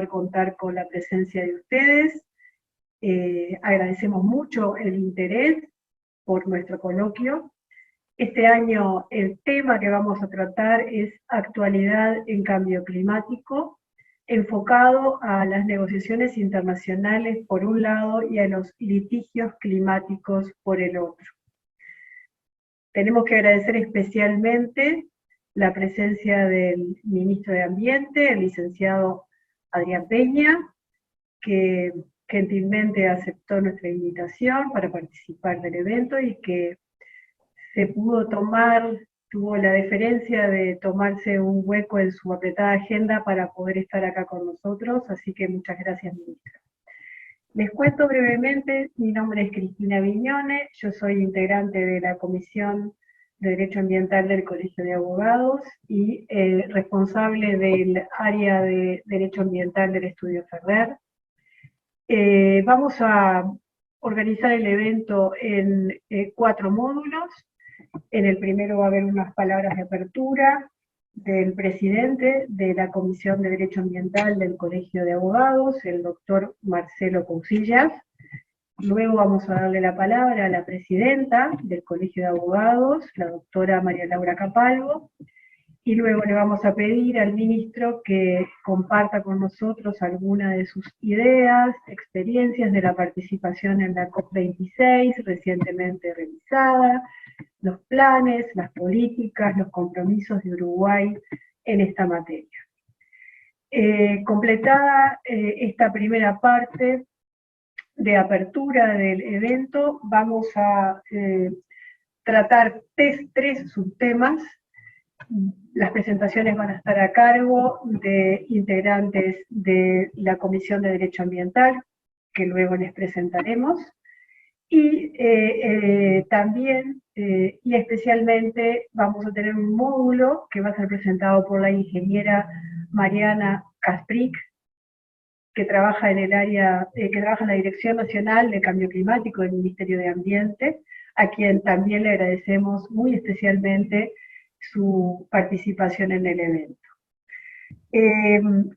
contar con la presencia de ustedes. Agradecemos mucho el interés por nuestro coloquio. Este año el tema que vamos a tratar es actualidad en cambio climático, enfocado a las negociaciones internacionales por un lado y a los litigios climáticos por el otro. Tenemos que agradecer especialmente la presencia del ministro de Ambiente, el licenciado Adrián Peña, que gentilmente aceptó nuestra invitación para participar del evento y que tuvo la deferencia de tomarse un hueco en su apretada agenda para poder estar acá con nosotros, así que muchas gracias, ministra. Les cuento brevemente, mi nombre es Cristina Viñone, yo soy integrante de la Comisión de Derecho Ambiental del Colegio de Abogados y responsable del área de Derecho Ambiental del Estudio Ferrer. Vamos a organizar el evento en 4 módulos. En el primero va a haber unas palabras de apertura del presidente de la Comisión de Derecho Ambiental del Colegio de Abogados, el doctor Marcelo Cousillas. Luego vamos a darle la palabra a la presidenta del Colegio de Abogados, la doctora María Laura Capalvo, y luego le vamos a pedir al ministro que comparta con nosotros alguna de sus ideas, experiencias de la participación en la COP26 recientemente realizada, los planes, las políticas, los compromisos de Uruguay en esta materia. Completada esta primera parte de apertura del evento, vamos a tratar 3 subtemas. Las presentaciones van a estar a cargo de integrantes de la Comisión de Derecho Ambiental, que luego les presentaremos, y también y especialmente vamos a tener un módulo que va a ser presentado por la ingeniera Mariana Kasprick, que trabaja en el área, que trabaja en la Dirección Nacional de Cambio Climático del Ministerio de Ambiente, a quien también le agradecemos muy especialmente su participación en el evento.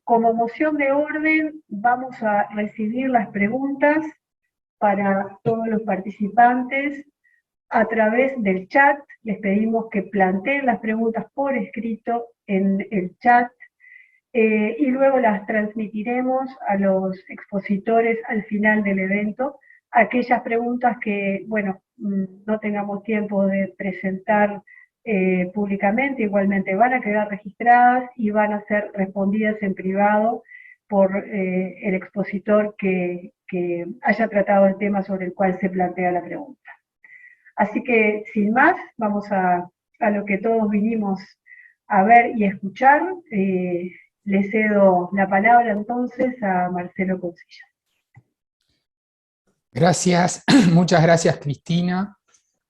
Como moción de orden, vamos a recibir las preguntas para todos los participantes a través del chat. Les pedimos que planteen las preguntas por escrito en el chat y luego las transmitiremos a los expositores al final del evento. Aquellas preguntas que, bueno, no tengamos tiempo de presentar públicamente, igualmente van a quedar registradas y van a ser respondidas en privado por el expositor que haya tratado el tema sobre el cual se plantea la pregunta. Así que, sin más, vamos a lo que todos vinimos a ver y escuchar. Le cedo la palabra entonces a Marcelo Cousillas. Gracias, muchas gracias Cristina.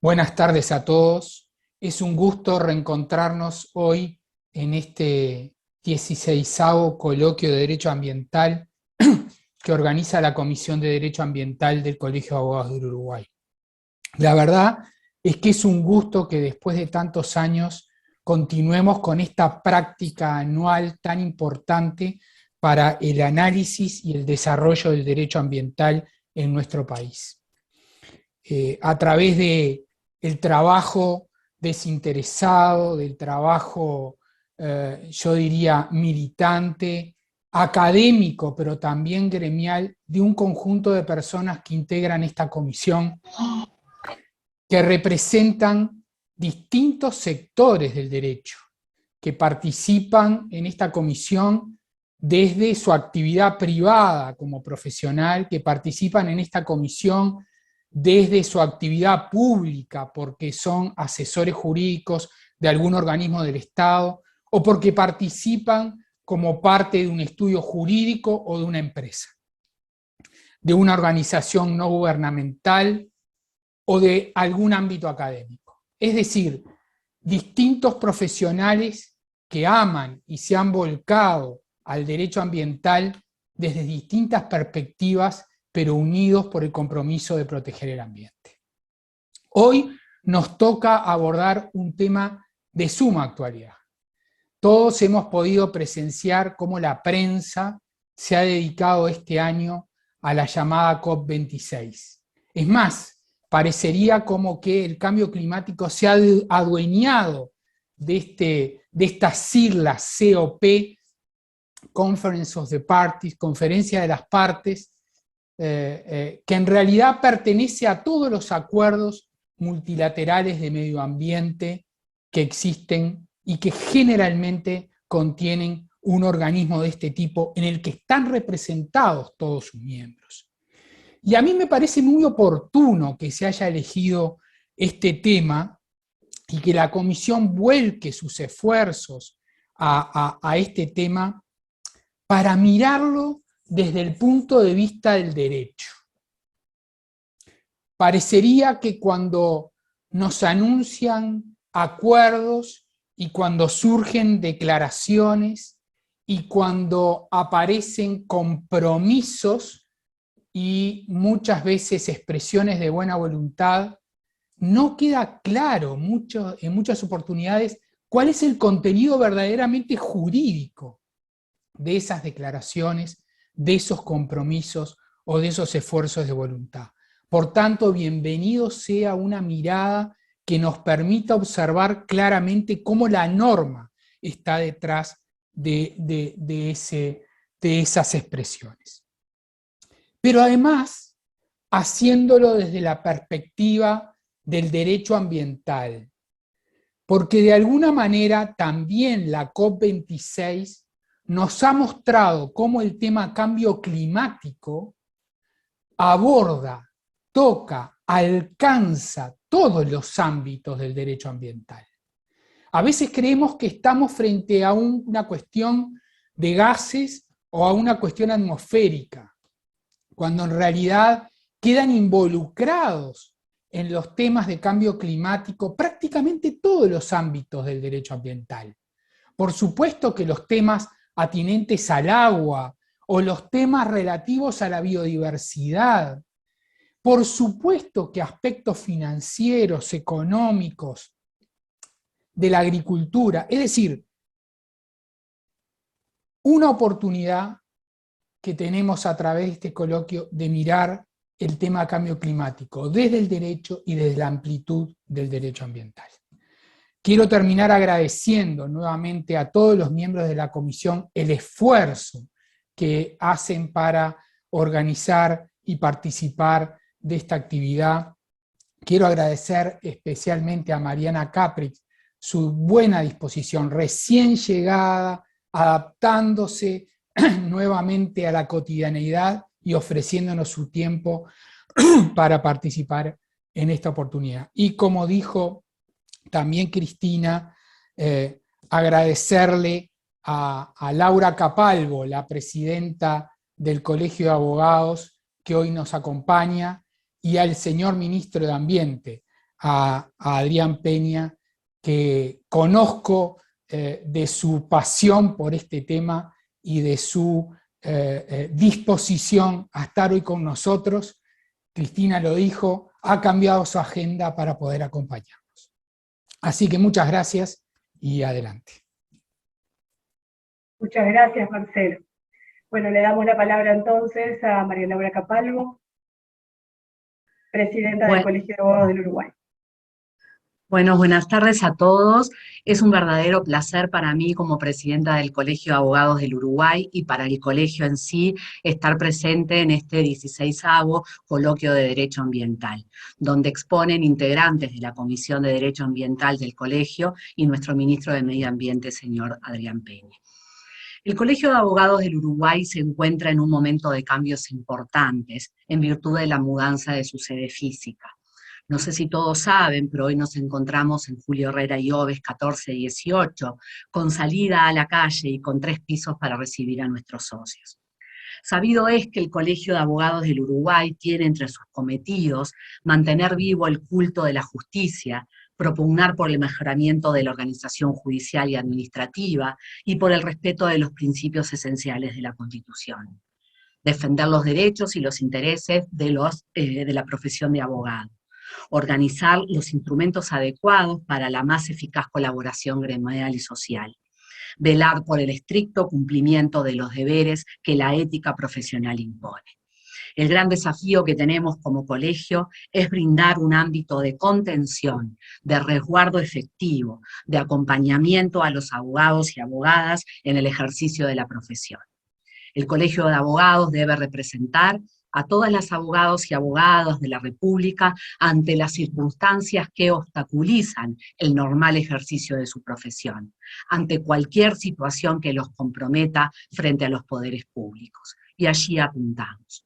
Buenas tardes a todos. Es un gusto reencontrarnos hoy en este 16º coloquio de Derecho Ambiental que organiza la Comisión de Derecho Ambiental del Colegio de Abogados del Uruguay. La verdad es que es un gusto que después de tantos años continuemos con esta práctica anual tan importante para el análisis y el desarrollo del derecho ambiental en nuestro país. A través del trabajo desinteresado, del trabajo, yo diría, militante, académico, pero también gremial, de un conjunto de personas que integran esta comisión, que representan distintos sectores del derecho, que participan en esta comisión desde su actividad privada como profesional, que participan en esta comisión desde su actividad pública, porque son asesores jurídicos de algún organismo del Estado, o porque participan como parte de un estudio jurídico o de una empresa, de una organización no gubernamental o de algún ámbito académico. Es decir, distintos profesionales que aman y se han volcado al derecho ambiental desde distintas perspectivas, pero unidos por el compromiso de proteger el ambiente. Hoy nos toca abordar un tema de suma actualidad. Todos hemos podido presenciar cómo la prensa se ha dedicado este año a la llamada COP26. Es más, parecería como que el cambio climático se ha adueñado de estas siglas COP, Conference of the Parties, Conferencia de las Partes, que en realidad pertenece a todos los acuerdos multilaterales de medio ambiente que existen y que generalmente contienen un organismo de este tipo en el que están representados todos sus miembros. Y a mí me parece muy oportuno que se haya elegido este tema y que la Comisión vuelque sus esfuerzos a este tema para mirarlo desde el punto de vista del derecho. Parecería que cuando nos anuncian acuerdos y cuando surgen declaraciones y cuando aparecen compromisos y muchas veces expresiones de buena voluntad, no queda claro en muchas oportunidades cuál es el contenido verdaderamente jurídico de esas declaraciones, de esos compromisos o de esos esfuerzos de voluntad. Por tanto, bienvenido sea una mirada que nos permita observar claramente cómo la norma está detrás de esas expresiones. Pero además, haciéndolo desde la perspectiva del derecho ambiental, porque de alguna manera también la COP26 nos ha mostrado cómo el tema cambio climático aborda, toca, alcanza todos los ámbitos del derecho ambiental. A veces creemos que estamos frente a una cuestión de gases o a una cuestión atmosférica, cuando en realidad quedan involucrados en los temas de cambio climático prácticamente todos los ámbitos del derecho ambiental. Por supuesto que los temas atinentes al agua o los temas relativos a la biodiversidad, por supuesto que aspectos financieros, económicos, de la agricultura, es decir, una oportunidad que tenemos a través de este coloquio de mirar el tema cambio climático desde el derecho y desde la amplitud del derecho ambiental. Quiero terminar agradeciendo nuevamente a todos los miembros de la comisión el esfuerzo que hacen para organizar y participar de esta actividad. Quiero agradecer especialmente a Mariana Caprix su buena disposición, recién llegada, adaptándose nuevamente a la cotidianeidad y ofreciéndonos su tiempo para participar en esta oportunidad. Y como dijo también Cristina, agradecerle a Laura Capalvo, la presidenta del Colegio de Abogados, que hoy nos acompaña, y al señor ministro de Ambiente, a Adrián Peña, que conozco de su pasión por este tema y de su disposición a estar hoy con nosotros. Cristina lo dijo, ha cambiado su agenda para poder acompañarnos. Así que muchas gracias y adelante. Muchas gracias, Marcelo. Bueno, le damos la palabra entonces a María Laura Capalvo, presidenta del Colegio de Abogados del Uruguay. Bueno, buenas tardes a todos. Es un verdadero placer para mí como presidenta del Colegio de Abogados del Uruguay y para el colegio en sí estar presente en este 16º Coloquio de Derecho Ambiental, donde exponen integrantes de la Comisión de Derecho Ambiental del colegio y nuestro ministro de Medio Ambiente, señor Adrián Peña. El Colegio de Abogados del Uruguay se encuentra en un momento de cambios importantes en virtud de la mudanza de su sede física. No sé si todos saben, pero hoy nos encontramos en Julio Herrera y Oves 1418, con salida a la calle y con 3 pisos para recibir a nuestros socios. Sabido es que el Colegio de Abogados del Uruguay tiene entre sus cometidos mantener vivo el culto de la justicia, propugnar por el mejoramiento de la organización judicial y administrativa y por el respeto de los principios esenciales de la Constitución. Defender los derechos y los intereses de la profesión de abogado. Organizar los instrumentos adecuados para la más eficaz colaboración gremial y social. velar por el estricto cumplimiento de los deberes que la ética profesional impone. El gran desafío que tenemos como colegio es brindar un ámbito de contención, de resguardo efectivo, de acompañamiento a los abogados y abogadas en el ejercicio de la profesión. El Colegio de Abogados debe representar a todas las abogados y abogadas de la República ante las circunstancias que obstaculizan el normal ejercicio de su profesión, ante cualquier situación que los comprometa frente a los poderes públicos. Y allí apuntamos.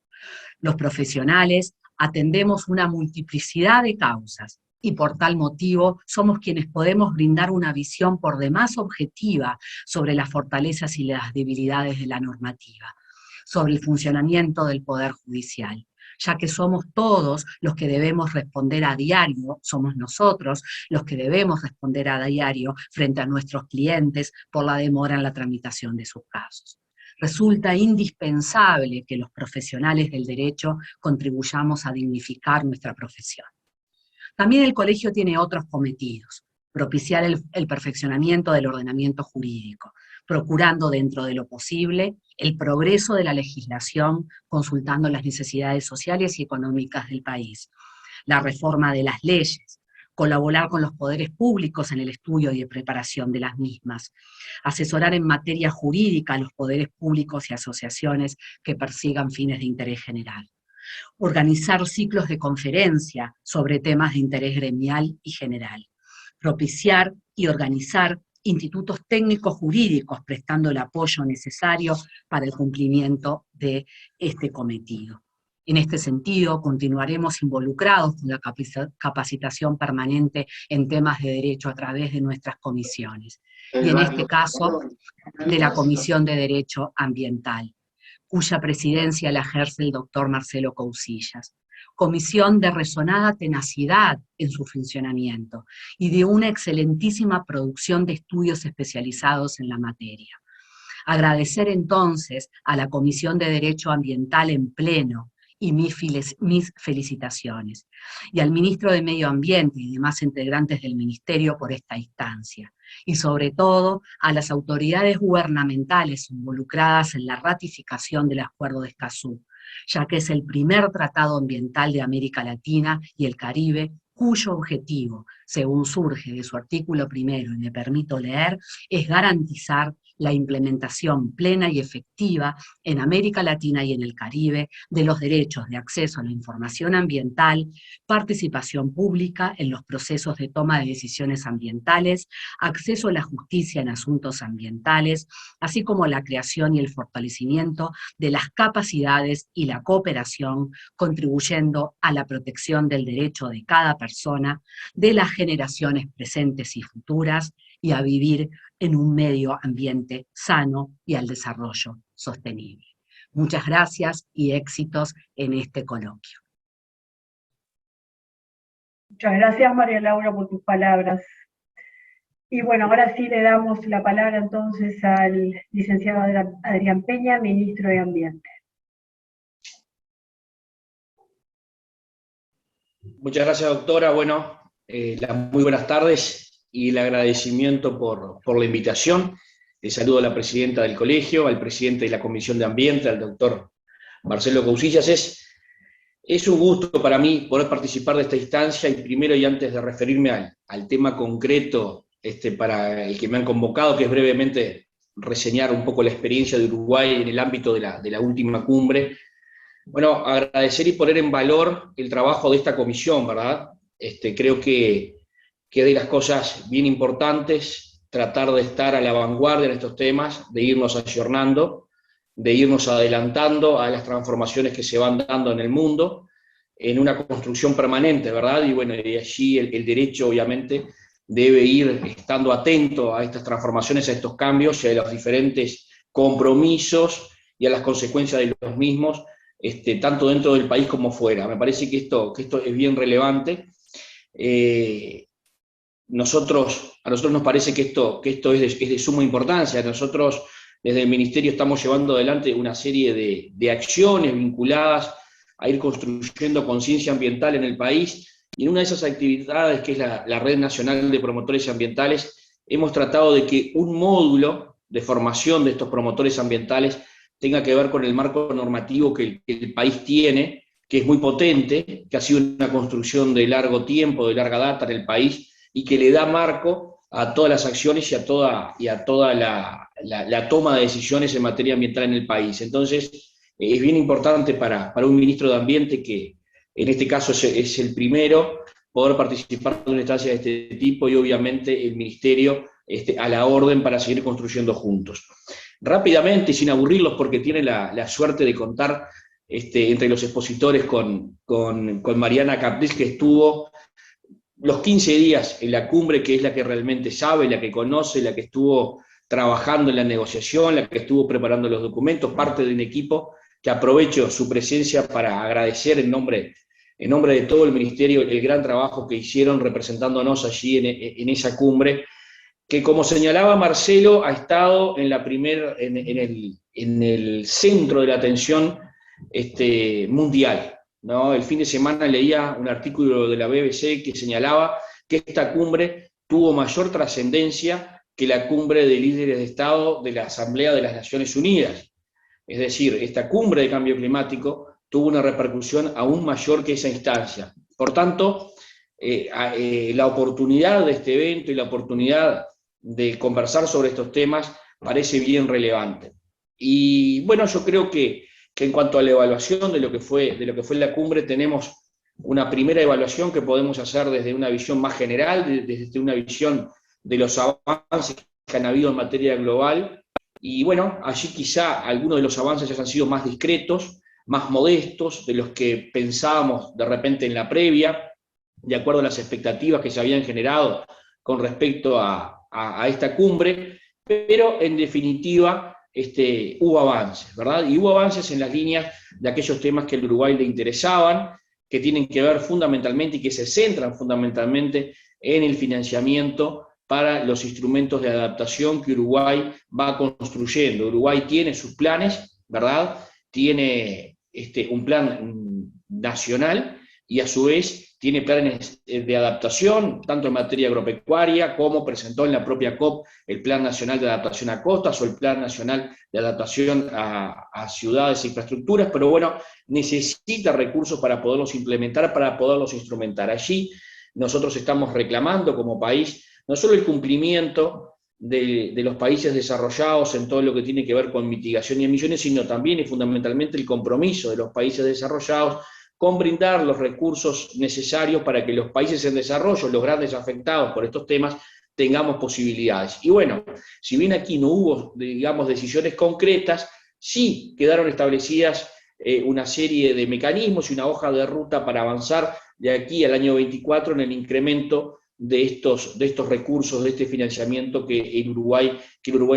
Los profesionales atendemos una multiplicidad de causas y por tal motivo somos quienes podemos brindar una visión por demás objetiva sobre las fortalezas y las debilidades de la normativa, sobre el funcionamiento del Poder Judicial, ya que somos todos los que debemos responder a diario, somos nosotros los que debemos responder a diario frente a nuestros clientes por la demora en la tramitación de sus casos. Resulta indispensable que los profesionales del derecho contribuyamos a dignificar nuestra profesión. También el colegio tiene otros cometidos: propiciar el perfeccionamiento del ordenamiento jurídico, procurando dentro de lo posible el progreso de la legislación, consultando las necesidades sociales y económicas del país, la reforma de las leyes, colaborar con los poderes públicos en el estudio y preparación de las mismas, asesorar en materia jurídica a los poderes públicos y asociaciones que persigan fines de interés general, organizar ciclos de conferencia sobre temas de interés gremial y general, propiciar y organizar institutos técnicos jurídicos prestando el apoyo necesario para el cumplimiento de este cometido. En este sentido, continuaremos involucrados con la capacitación permanente en temas de derecho a través de nuestras comisiones, y en este caso, de la Comisión de Derecho Ambiental, cuya presidencia la ejerce el doctor Marcelo Cousillas. Comisión de resonada tenacidad en su funcionamiento y de una excelentísima producción de estudios especializados en la materia. Agradecer entonces a la Comisión de Derecho Ambiental en pleno, y mis felicitaciones, y al Ministro de Medio Ambiente y demás integrantes del Ministerio por esta instancia, y sobre todo a las autoridades gubernamentales involucradas en la ratificación del Acuerdo de Escazú, ya que es el primer tratado ambiental de América Latina y el Caribe, cuyo objetivo, según surge de su artículo primero, y me permito leer, es garantizar la implementación plena y efectiva en América Latina y en el Caribe de los derechos de acceso a la información ambiental, participación pública en los procesos de toma de decisiones ambientales, acceso a la justicia en asuntos ambientales, así como la creación y el fortalecimiento de las capacidades y la cooperación, contribuyendo a la protección del derecho de cada persona, de las generaciones presentes y futuras, y a vivir en un medio ambiente sano y al desarrollo sostenible. Muchas gracias y éxitos en este coloquio. Muchas gracias, María Laura, por tus palabras. Y bueno, ahora sí le damos la palabra entonces al licenciado Adrián Peña, ministro de Ambiente. Muchas gracias, doctora. Bueno, muy buenas tardes y el agradecimiento por la invitación. Le saludo a la presidenta del colegio, al presidente de la Comisión de Ambiente, al doctor Marcelo Cousillas. Es un gusto para mí poder participar de esta instancia, y primero y antes de referirme al tema concreto para el que me han convocado, que es brevemente reseñar un poco la experiencia de Uruguay en el ámbito de la última cumbre. Bueno, agradecer y poner en valor el trabajo de esta comisión, ¿verdad? Creo que de las cosas bien importantes, tratar de estar a la vanguardia en estos temas, de irnos ayornando, de irnos adelantando a las transformaciones que se van dando en el mundo, en una construcción permanente, ¿verdad? Y bueno, de allí el derecho obviamente debe ir estando atento a estas transformaciones, a estos cambios y a los diferentes compromisos y a las consecuencias de los mismos, tanto dentro del país como fuera. Me parece que esto es bien relevante. A nosotros nos parece que esto es de suma importancia. Nosotros desde el Ministerio estamos llevando adelante una serie de acciones vinculadas a ir construyendo conciencia ambiental en el país, y en una de esas actividades, que es la Red Nacional de Promotores Ambientales, hemos tratado de que un módulo de formación de estos promotores ambientales tenga que ver con el marco normativo que el país tiene, que es muy potente, que ha sido una construcción de largo tiempo, de larga data en el país, y que le da marco a todas las acciones y a toda la toma de decisiones en materia ambiental en el país. Entonces, es bien importante para un ministro de Ambiente, que en este caso es el primero, poder participar de una instancia de este tipo, y obviamente el Ministerio a la orden para seguir construyendo juntos. Rápidamente, sin aburrirlos, porque tiene la suerte de contar entre los expositores con Mariana Capriz, que estuvo los 15 días en la cumbre, que es la que realmente sabe, la que conoce, la que estuvo trabajando en la negociación, la que estuvo preparando los documentos, parte de un equipo que aprovecho su presencia para agradecer en nombre de todo el Ministerio el gran trabajo que hicieron representándonos allí en esa cumbre, que, como señalaba Marcelo, ha estado en el centro de la atención mundial, ¿no? El fin de semana leía un artículo de la BBC que señalaba que esta cumbre tuvo mayor trascendencia que la cumbre de líderes de Estado de la Asamblea de las Naciones Unidas. Es decir, esta cumbre de cambio climático tuvo una repercusión aún mayor que esa instancia. Por tanto, la oportunidad de este evento y la oportunidad de conversar sobre estos temas parece bien relevante. Y bueno, yo creo que en cuanto a la evaluación de lo que fue la cumbre, tenemos una primera evaluación que podemos hacer desde una visión más general, desde una visión de los avances que han habido en materia global. Y bueno, allí quizá algunos de los avances ya han sido más discretos, más modestos de los que pensábamos de repente en la previa, de acuerdo a las expectativas que se habían generado con respecto a esta cumbre, pero en definitiva hubo avances, ¿verdad? Y hubo avances en las líneas de aquellos temas que al Uruguay le interesaban, que tienen que ver fundamentalmente y que se centran fundamentalmente en el financiamiento para los instrumentos de adaptación que Uruguay va construyendo. Uruguay tiene sus planes, ¿verdad? Tiene un plan nacional y a su vez tiene planes de adaptación, tanto en materia agropecuaria, como presentó en la propia COP el Plan Nacional de Adaptación a Costas o el Plan Nacional de Adaptación a Ciudades e Infraestructuras, pero bueno, necesita recursos para poderlos implementar, para poderlos instrumentar. Allí nosotros estamos reclamando como país no solo el cumplimiento de los países desarrollados en todo lo que tiene que ver con mitigación y emisiones, sino también y fundamentalmente el compromiso de los países desarrollados con brindar los recursos necesarios para que los países en desarrollo, los grandes afectados por estos temas, tengamos posibilidades. Y bueno, si bien aquí no hubo, digamos, decisiones concretas, sí quedaron establecidas una serie de mecanismos y una hoja de ruta para avanzar de aquí al año 24 en el incremento de estos recursos, de este financiamiento que el Uruguay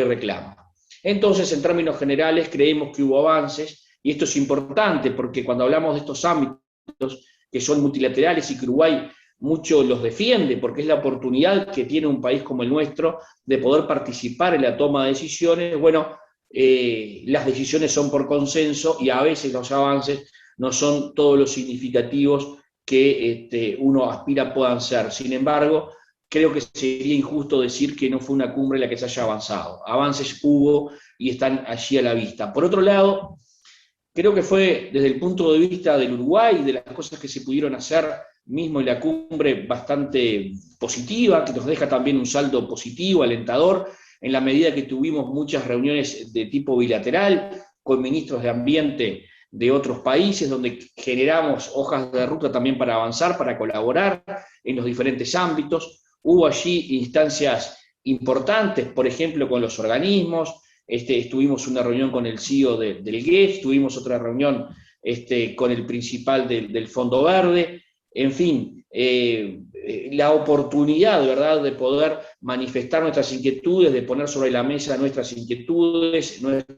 reclama. Entonces, en términos generales, creemos que hubo avances, y esto es importante porque cuando hablamos de estos ámbitos que son multilaterales y que Uruguay mucho los defiende, porque es la oportunidad que tiene un país como el nuestro de poder participar en la toma de decisiones, bueno, las decisiones son por consenso y a veces los avances no son todos los significativos que uno aspira puedan ser. Sin embargo, creo que sería injusto decir que no fue una cumbre en la que se haya avanzado. Avances hubo y están allí a la vista. Por otro lado, creo que fue desde el punto de vista del Uruguay y de las cosas que se pudieron hacer mismo en la cumbre bastante positiva, que nos deja también un saldo positivo, alentador, en la medida que tuvimos muchas reuniones de tipo bilateral con ministros de Ambiente de otros países, donde generamos hojas de ruta también para avanzar, para colaborar en los diferentes ámbitos. Hubo allí instancias importantes, por ejemplo, con los organismos. Tuvimos una reunión con el CEO del GEF, tuvimos otra reunión con el principal del Fondo Verde. En fin, la oportunidad, ¿verdad?, de poder manifestar nuestras inquietudes, de poner sobre la mesa nuestras inquietudes, nuestras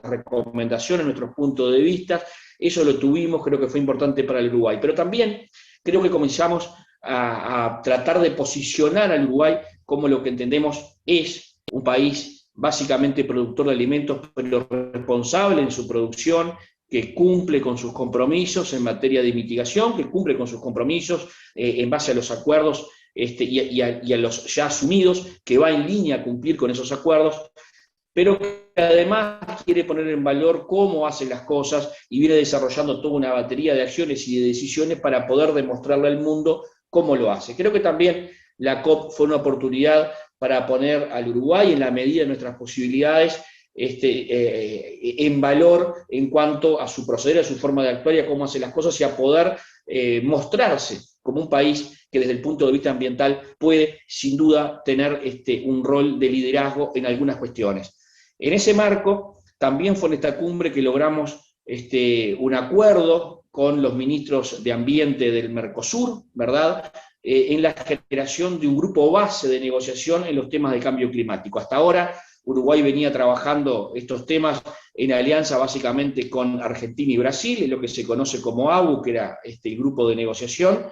recomendaciones, nuestros puntos de vista, eso lo tuvimos, creo que fue importante para el Uruguay. Pero también creo que comenzamos a tratar de posicionar al Uruguay como lo que entendemos es un país básicamente productor de alimentos, pero responsable en su producción, que cumple con sus compromisos en materia de mitigación, que cumple con sus compromisos en base a los acuerdos y a los ya asumidos, que va en línea a cumplir con esos acuerdos. pero que además quiere poner en valor cómo hace las cosas y viene desarrollando toda una batería de acciones y de decisiones para poder demostrarle al mundo cómo lo hace. Creo que también la COP fue una oportunidad para poner al Uruguay, en la medida de nuestras posibilidades, en valor en cuanto a su proceder, a su forma de actuar y a cómo hace las cosas, y a poder mostrarse como un país que desde el punto de vista ambiental puede sin duda tener un rol de liderazgo en algunas cuestiones. En ese marco, también fue en esta cumbre que logramos un acuerdo con los ministros de Ambiente del Mercosur, ¿verdad?, en la generación de un grupo base de negociación en los temas de cambio climático. Hasta ahora, Uruguay venía trabajando estos temas en alianza básicamente con Argentina y Brasil, en lo que se conoce como ABU, que era el grupo de negociación,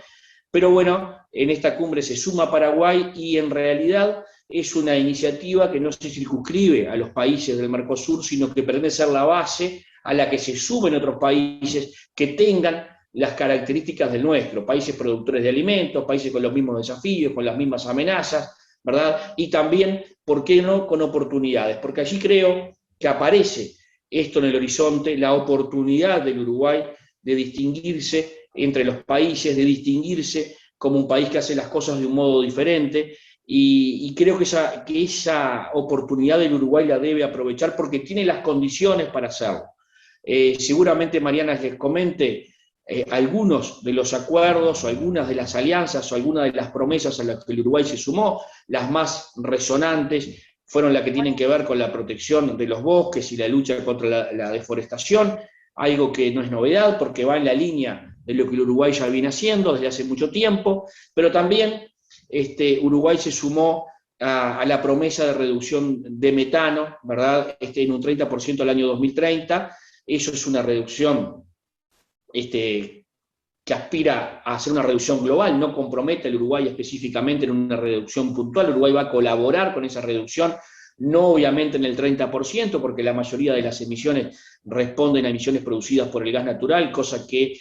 pero bueno, en esta cumbre se suma Paraguay y en realidad es una iniciativa que no se circunscribe a los países del Mercosur, sino que pretende ser la base a la que se sumen otros países que tengan las características del nuestro, países productores de alimentos, países con los mismos desafíos, con las mismas amenazas, ¿verdad? Y también, ¿por qué no?, con oportunidades, porque allí creo que aparece esto en el horizonte, la oportunidad del Uruguay de distinguirse entre los países, de distinguirse como un país que hace las cosas de un modo diferente, y creo que esa oportunidad del Uruguay la debe aprovechar porque tiene las condiciones para hacerlo. Seguramente Mariana les comente algunos de los acuerdos o algunas de las alianzas o algunas de las promesas a las que el Uruguay se sumó. Las más resonantes fueron las que tienen que ver con la protección de los bosques y la lucha contra la deforestación, algo que no es novedad porque va en la línea de lo que el Uruguay ya viene haciendo desde hace mucho tiempo, pero también Uruguay se sumó a la promesa de reducción de metano, ¿verdad?, en un 30% al año 2030. Eso es una reducción que aspira a hacer una reducción global, no compromete al Uruguay específicamente en una reducción puntual. Uruguay va a colaborar con esa reducción, no obviamente en el 30%, porque la mayoría de las emisiones responden a emisiones producidas por el gas natural, cosa que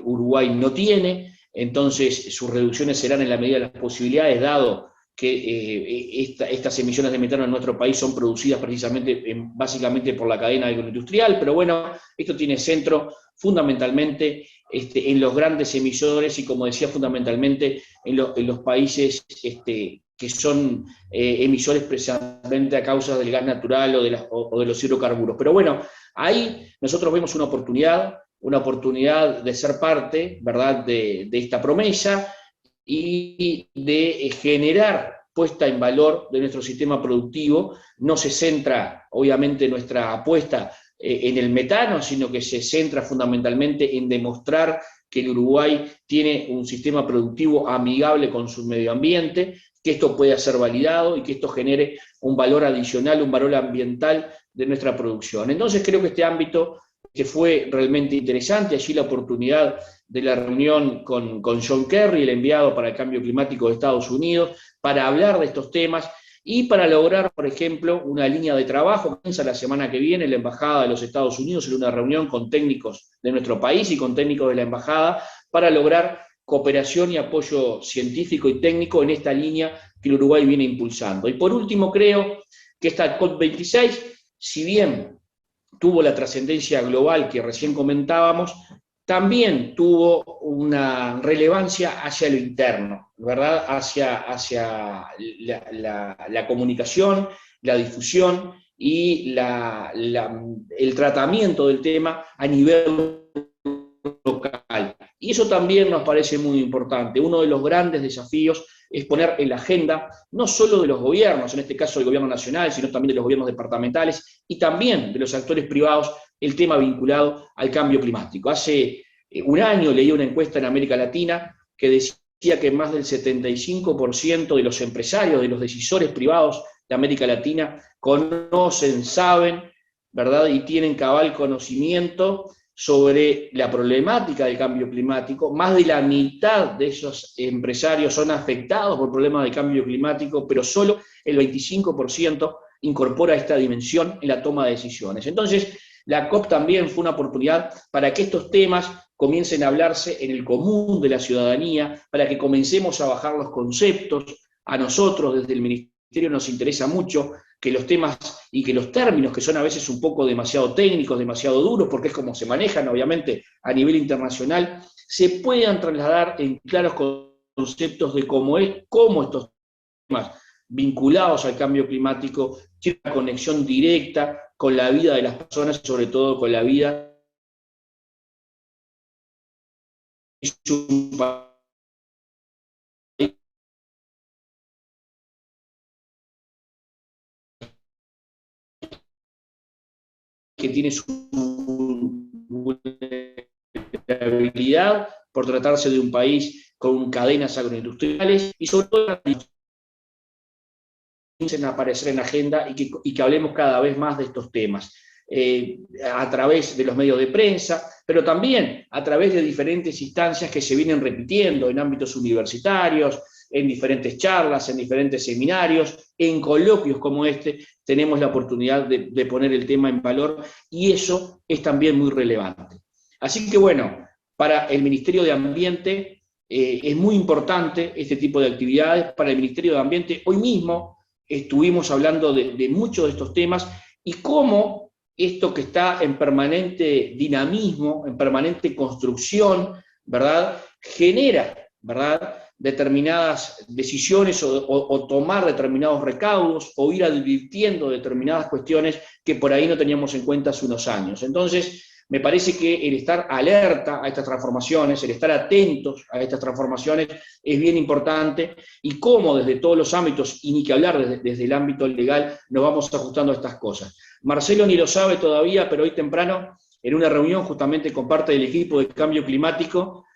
Uruguay no tiene. Entonces sus reducciones serán en la medida de las posibilidades, dado que estas emisiones de metano en nuestro país son producidas precisamente, básicamente por la cadena agroindustrial, pero bueno, esto tiene centro fundamentalmente en los grandes emisores y, como decía, fundamentalmente en los países que son emisores precisamente a causa del gas natural o de los hidrocarburos. Pero bueno, ahí nosotros vemos una oportunidad de ser parte, ¿verdad?, de esta promesa y de generar puesta en valor de nuestro sistema productivo. No se centra, obviamente, nuestra apuesta en el metano, sino que se centra fundamentalmente en demostrar que el Uruguay tiene un sistema productivo amigable con su medio ambiente, que esto pueda ser validado y que esto genere un valor adicional, un valor ambiental de nuestra producción. Entonces creo que este ámbito que fue realmente interesante, allí la oportunidad de la reunión con John Kerry, el enviado para el cambio climático de Estados Unidos, para hablar de estos temas y para lograr, por ejemplo, una línea de trabajo. Comienza la semana que viene la Embajada de los Estados Unidos en una reunión con técnicos de nuestro país y con técnicos de la Embajada para lograr cooperación y apoyo científico y técnico en esta línea que el Uruguay viene impulsando. Y por último, creo que esta COP26, si bien tuvo la trascendencia global que recién comentábamos, también tuvo una relevancia hacia lo interno, ¿verdad?, hacia la comunicación, la difusión y el tratamiento del tema a nivel local. Y eso también nos parece muy importante. Uno de los grandes desafíos es poner en la agenda no solo de los gobiernos, en este caso del gobierno nacional, sino también de los gobiernos departamentales y también de los actores privados, el tema vinculado al cambio climático. Hace un año leí una encuesta en América Latina que decía que más del 75% de los empresarios, de los decisores privados de América Latina conocen, saben, ¿verdad?, y tienen cabal conocimiento sobre la problemática del cambio climático. Más de la mitad de esos empresarios son afectados por problemas de cambio climático, pero solo el 25% incorpora esta dimensión en la toma de decisiones. Entonces, la COP también fue una oportunidad para que estos temas comiencen a hablarse en el común de la ciudadanía, para que comencemos a bajar los conceptos. A nosotros, desde el Ministerio, nos interesa mucho que los temas y que los términos, que son a veces un poco demasiado técnicos, demasiado duros, porque es como se manejan obviamente a nivel internacional, se puedan trasladar en claros conceptos de cómo estos temas vinculados al cambio climático tienen una conexión directa con la vida de las personas y sobre todo con la vida de un país que tiene su vulnerabilidad por tratarse de un país con cadenas agroindustriales y sobre todo en aparecer en la agenda y que hablemos cada vez más de estos temas. A través de los medios de prensa, pero también a través de diferentes instancias que se vienen repitiendo en ámbitos universitarios, en diferentes charlas, en diferentes seminarios, en coloquios como este, tenemos la oportunidad de poner el tema en valor y eso es también muy relevante. Así que bueno, para el Ministerio de Ambiente es muy importante este tipo de actividades. Para el Ministerio de Ambiente, hoy mismo estuvimos hablando de muchos de estos temas y cómo esto que está en permanente dinamismo, en permanente construcción, ¿verdad?, genera, ¿verdad?, determinadas decisiones o tomar determinados recaudos o ir advirtiendo determinadas cuestiones que por ahí no teníamos en cuenta hace unos años. Entonces, me parece que el estar alerta a estas transformaciones, el estar atentos a estas transformaciones es bien importante y cómo desde todos los ámbitos, y ni que hablar desde el ámbito legal, nos vamos ajustando a estas cosas. Marcelo ni lo sabe todavía, pero hoy temprano, en una reunión justamente con parte del equipo de cambio climático,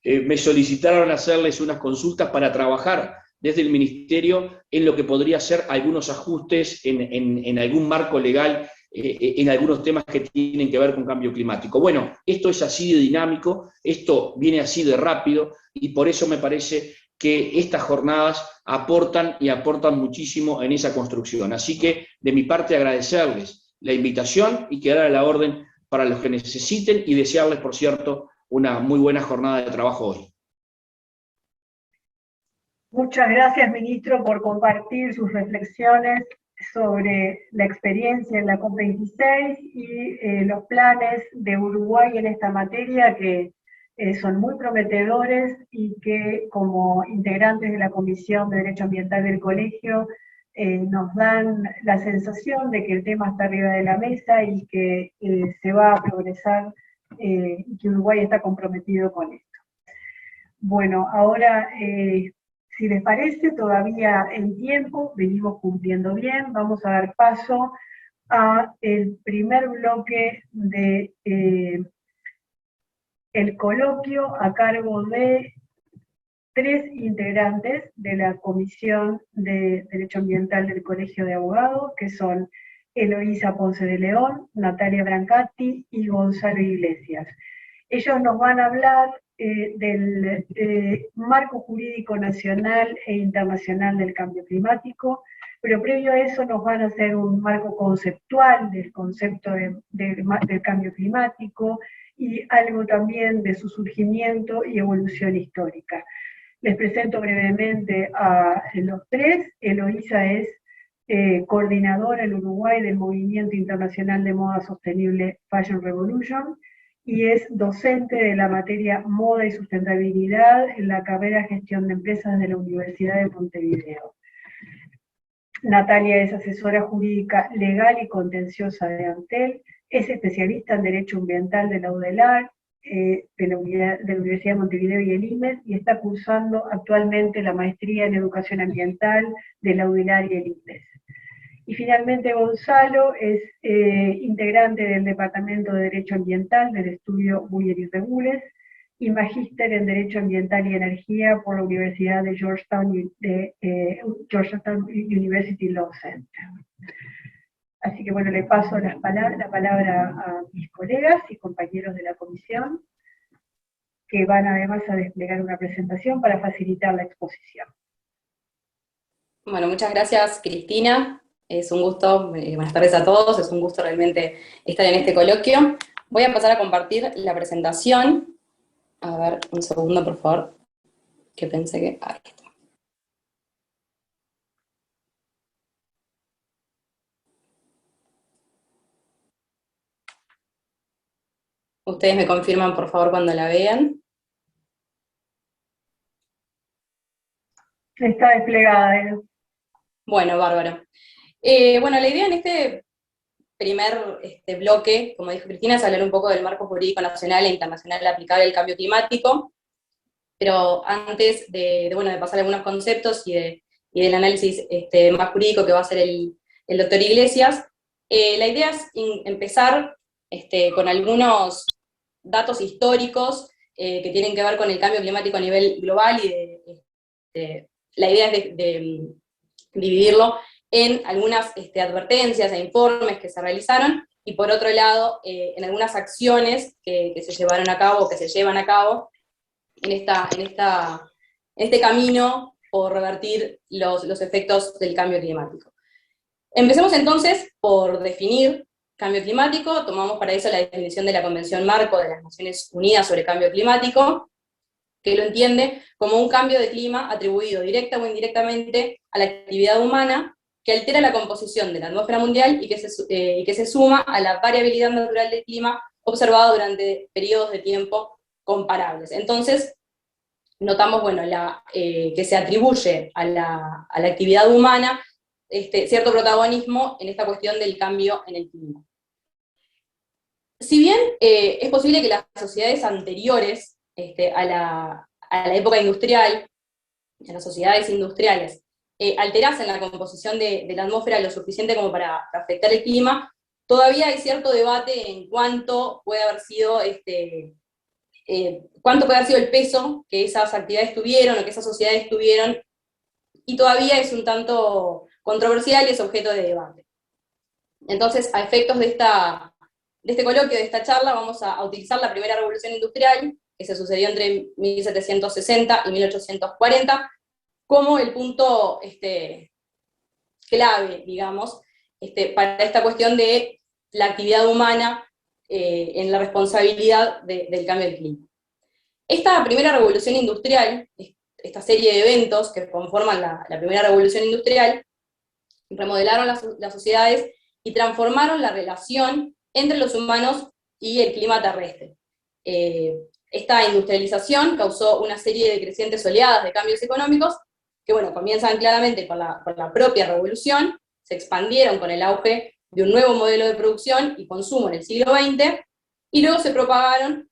me solicitaron hacerles unas consultas para trabajar desde el Ministerio en lo que podría ser algunos ajustes en algún marco legal, en algunos temas que tienen que ver con cambio climático. Bueno, esto es así de dinámico, esto viene así de rápido, y por eso me parece que estas jornadas aportan y aportan muchísimo en esa construcción. Así que, de mi parte, agradecerles la invitación y quedar a la orden para los que necesiten y desearles, por cierto, una muy buena jornada de trabajo hoy. Muchas gracias, ministro, por compartir sus reflexiones sobre la experiencia en la COP26 y los planes de Uruguay en esta materia que son muy prometedores y que como integrantes de la Comisión de Derecho Ambiental del Colegio nos dan la sensación de que el tema está arriba de la mesa y que se va a progresar y que Uruguay está comprometido con esto. Bueno, ahora, si les parece, todavía en tiempo, venimos cumpliendo bien, vamos a dar paso a el primer bloque de el coloquio a cargo de 3 integrantes de la Comisión de Derecho Ambiental del Colegio de Abogados, que son Eloísa Ponce de León, Natalia Brancati y Gonzalo Iglesias. Ellos nos van a hablar del marco jurídico nacional e internacional del cambio climático, pero previo a eso nos van a hacer un marco conceptual del concepto del cambio climático y algo también de su surgimiento y evolución histórica. Les presento brevemente a los 3. Eloísa es coordinadora en Uruguay del Movimiento Internacional de Moda Sostenible Fashion Revolution y es docente de la materia Moda y Sustentabilidad en la carrera Gestión de Empresas de la Universidad de Montevideo. Natalia es asesora jurídica legal y contenciosa de Antel, es especialista en Derecho Ambiental de la UDELAR, de la Universidad de Montevideo y el IMED, y está cursando actualmente la maestría en Educación Ambiental de la UDELAR y el IMED. Y finalmente Gonzalo es integrante del Departamento de Derecho Ambiental del estudio Buyer y Regules y magíster en Derecho Ambiental y Energía por la Universidad de Georgetown University Law Center. Así que bueno, le paso la palabra a mis colegas y compañeros de la comisión, que van además a desplegar una presentación para facilitar la exposición. Bueno, muchas gracias, Cristina. Es un gusto, buenas tardes a todos, es un gusto realmente estar en este coloquio. Voy a pasar a compartir la presentación. A ver, un segundo, por favor, que pensé que... Ahí está. Ustedes me confirman, por favor, cuando la vean. Está desplegada, Elo. Bueno, bárbaro. Bueno, la idea en este primer bloque, como dijo Cristina, es hablar un poco del marco jurídico nacional e internacional aplicable al cambio climático, pero antes bueno, de pasar algunos conceptos y del análisis más jurídico que va a hacer el doctor Iglesias, la idea es empezar con algunos datos históricos que tienen que ver con el cambio climático a nivel global la idea es de dividirlo en algunas advertencias e informes que se realizaron, y por otro lado, en algunas acciones que se llevaron a cabo, o que se llevan a cabo, en este camino por revertir los efectos del cambio climático. Empecemos entonces por definir cambio climático. Tomamos para eso la definición de la Convención Marco de las Naciones Unidas sobre Cambio Climático, que lo entiende como un cambio de clima atribuido directa o indirectamente a la actividad humana que altera la composición de la atmósfera mundial y que se suma a la variabilidad natural del clima observado durante periodos de tiempo comparables. Entonces, notamos, bueno, que se atribuye a la actividad humana cierto protagonismo en esta cuestión del cambio en el clima. Si bien es posible que las sociedades anteriores a la época industrial, a las sociedades industriales, alterasen la composición de la atmósfera lo suficiente como para afectar el clima, todavía hay cierto debate en cuánto puede haber sido el peso que esas actividades tuvieron o que esas sociedades tuvieron, y todavía es un tanto controversial y es objeto de debate. Entonces, a efectos de este coloquio, de esta charla, vamos a utilizar la primera revolución industrial, que se sucedió entre 1760 y 1840, como el punto clave, digamos, para esta cuestión de la actividad humana en la responsabilidad del cambio del clima. Esta primera revolución industrial, esta serie de eventos que conforman la primera revolución industrial, remodelaron las sociedades y transformaron la relación entre los humanos y el clima terrestre. Esta industrialización causó una serie de crecientes oleadas de cambios económicos que, bueno, comienzan claramente por la propia revolución, se expandieron con el auge de un nuevo modelo de producción y consumo en el siglo XX, y luego se propagaron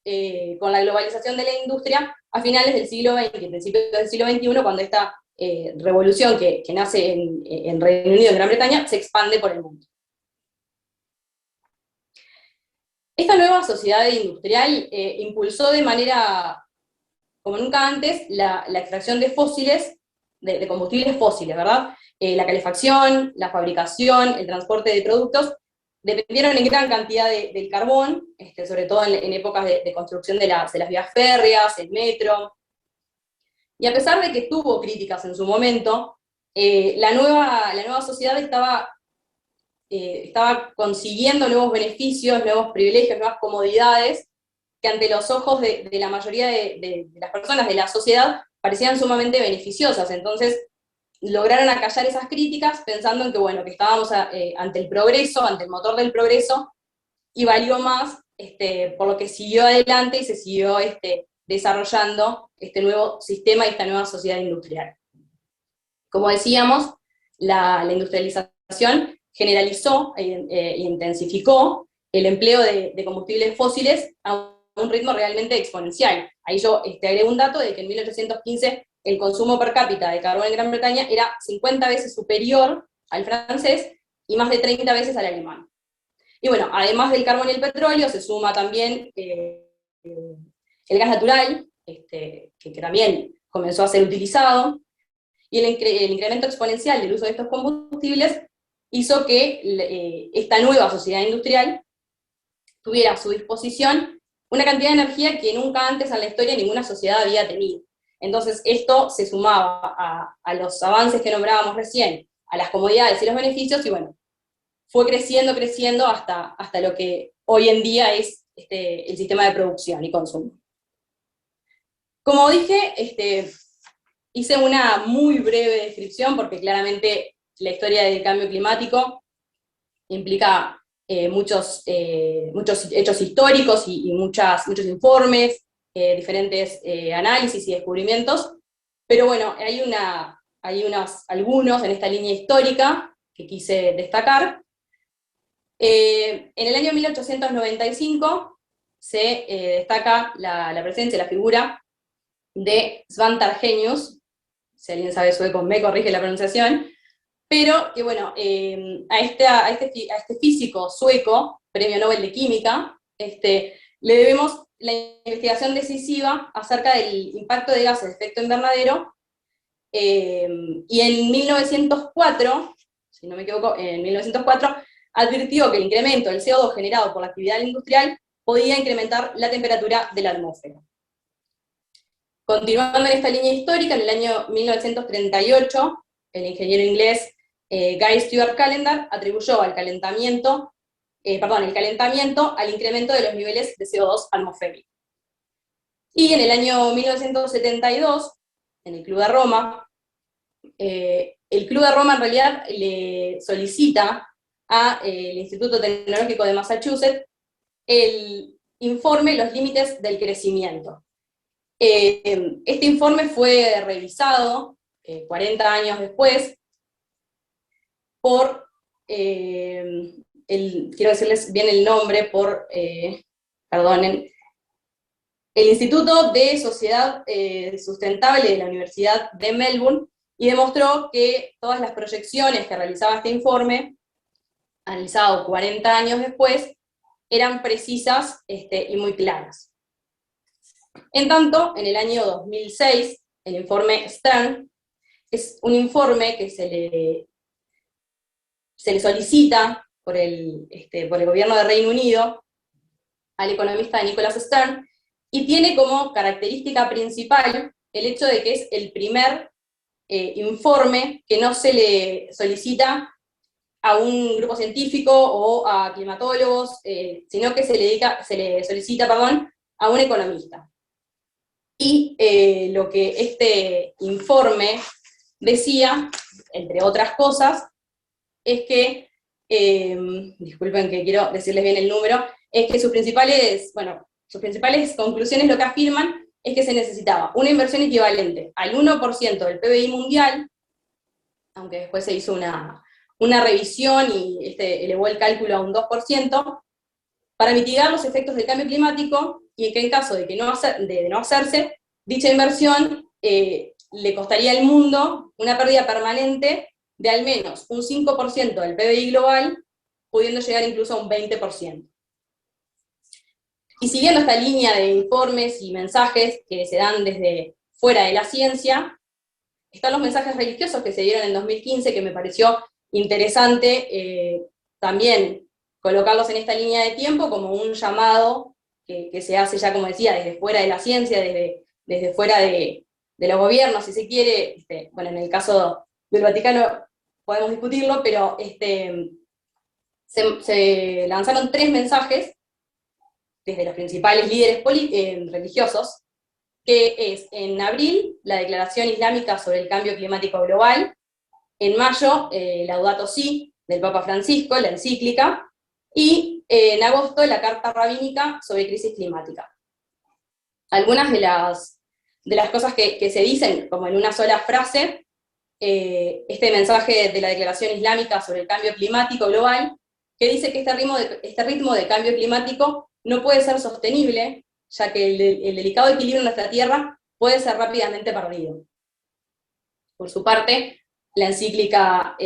con la globalización de la industria a finales del siglo XX y principios del siglo XXI, cuando esta revolución que nace en Reino Unido, en Gran Bretaña, se expande por el mundo. Esta nueva sociedad industrial impulsó de manera como nunca antes la extracción de fósiles, de combustibles fósiles, ¿verdad? La calefacción, la fabricación, el transporte de productos dependieron en gran cantidad del carbón, sobre todo en épocas de construcción de las vías férreas, el metro. Y a pesar de que tuvo críticas en su momento, la nueva sociedad estaba consiguiendo nuevos beneficios, nuevos privilegios, nuevas comodidades, que ante los ojos de la mayoría de las personas de la sociedad parecían sumamente beneficiosas. Entonces lograron acallar esas críticas pensando en que, bueno, que estábamos ante el progreso, ante el motor del progreso, y valió más por lo que siguió adelante y se siguió desarrollando este nuevo sistema y esta nueva sociedad industrial. Como decíamos, la industrialización generalizó e intensificó el empleo de combustibles fósiles a un ritmo realmente exponencial. Ahí yo agrego un dato de que en 1815 el consumo per cápita de carbón en Gran Bretaña era 50 veces superior al francés y más de 30 veces al alemán. Y bueno, además del carbón y el petróleo, se suma también el gas natural, que también comenzó a ser utilizado, y el incremento exponencial del uso de estos combustibles hizo que esta nueva sociedad industrial tuviera a su disposición una cantidad de energía que nunca antes en la historia ninguna sociedad había tenido. Entonces esto se sumaba a los avances que nombrábamos recién, a las comodidades y los beneficios, y bueno, fue creciendo hasta lo que hoy en día es el sistema de producción y consumo. Como dije, hice una muy breve descripción porque claramente la historia del cambio climático implica muchos hechos históricos y muchos informes, diferentes análisis y descubrimientos, pero bueno, hay algunos en esta línea histórica que quise destacar. En el año 1895 se destaca la presencia, la figura de Svante Arrhenius, si alguien sabe sueco me corrige la pronunciación, pero que bueno, a este físico sueco, premio Nobel de Química, le debemos la investigación decisiva acerca del impacto de gases de efecto invernadero, y en 1904, si no me equivoco, en 1904, advirtió que el incremento del CO2 generado por la actividad industrial podía incrementar la temperatura de la atmósfera. Continuando en esta línea histórica, en el año 1938, el ingeniero inglés Guy Stewart Callendar atribuyó el calentamiento al incremento de los niveles de CO2 atmosférico. Y en el año 1972, en el Club de Roma, en realidad le solicita al Instituto Tecnológico de Massachusetts el informe Los límites del crecimiento. Este informe fue revisado 40 años después por, quiero decirles bien el nombre, perdonen, el Instituto de Sociedad Sustentable de la Universidad de Melbourne, y demostró que todas las proyecciones que realizaba este informe, analizado 40 años después, eran precisas y muy claras. En tanto, en el año 2006, el informe Stern es un informe que se le solicita por el gobierno de Reino Unido al economista Nicholas Stern, y tiene como característica principal el hecho de que es el primer informe que no se le solicita a un grupo científico o a climatólogos, sino que se le solicita a un economista. Y lo que este informe decía, entre otras cosas, es que, disculpen que quiero decirles bien el número, es que sus principales conclusiones lo que afirman es que se necesitaba una inversión equivalente al 1% del PBI mundial, aunque después se hizo una revisión y elevó el cálculo a un 2%, para mitigar los efectos del cambio climático, y que en caso de no hacerse, dicha inversión le costaría al mundo una pérdida permanente de al menos un 5% del PBI global, pudiendo llegar incluso a un 20%. Y siguiendo esta línea de informes y mensajes que se dan desde fuera de la ciencia, están los mensajes religiosos que se dieron en 2015, que me pareció interesante también colocarlos en esta línea de tiempo como un llamado que se hace ya, como decía, desde fuera de la ciencia, desde fuera de los gobiernos, si se quiere. Bueno, en el caso del Vaticano podemos discutirlo, pero se lanzaron 3 mensajes desde los principales líderes religiosos, que es en abril la Declaración Islámica sobre el Cambio Climático Global, en mayo Laudato Si del Papa Francisco, la encíclica, y en agosto la Carta Rabínica sobre Crisis Climática. Algunas de las cosas que se dicen como en una sola frase, este mensaje de la Declaración Islámica sobre el Cambio Climático Global, que dice que este ritmo de cambio climático no puede ser sostenible, ya que el delicado equilibrio en nuestra Tierra puede ser rápidamente perdido. Por su parte, la encíclica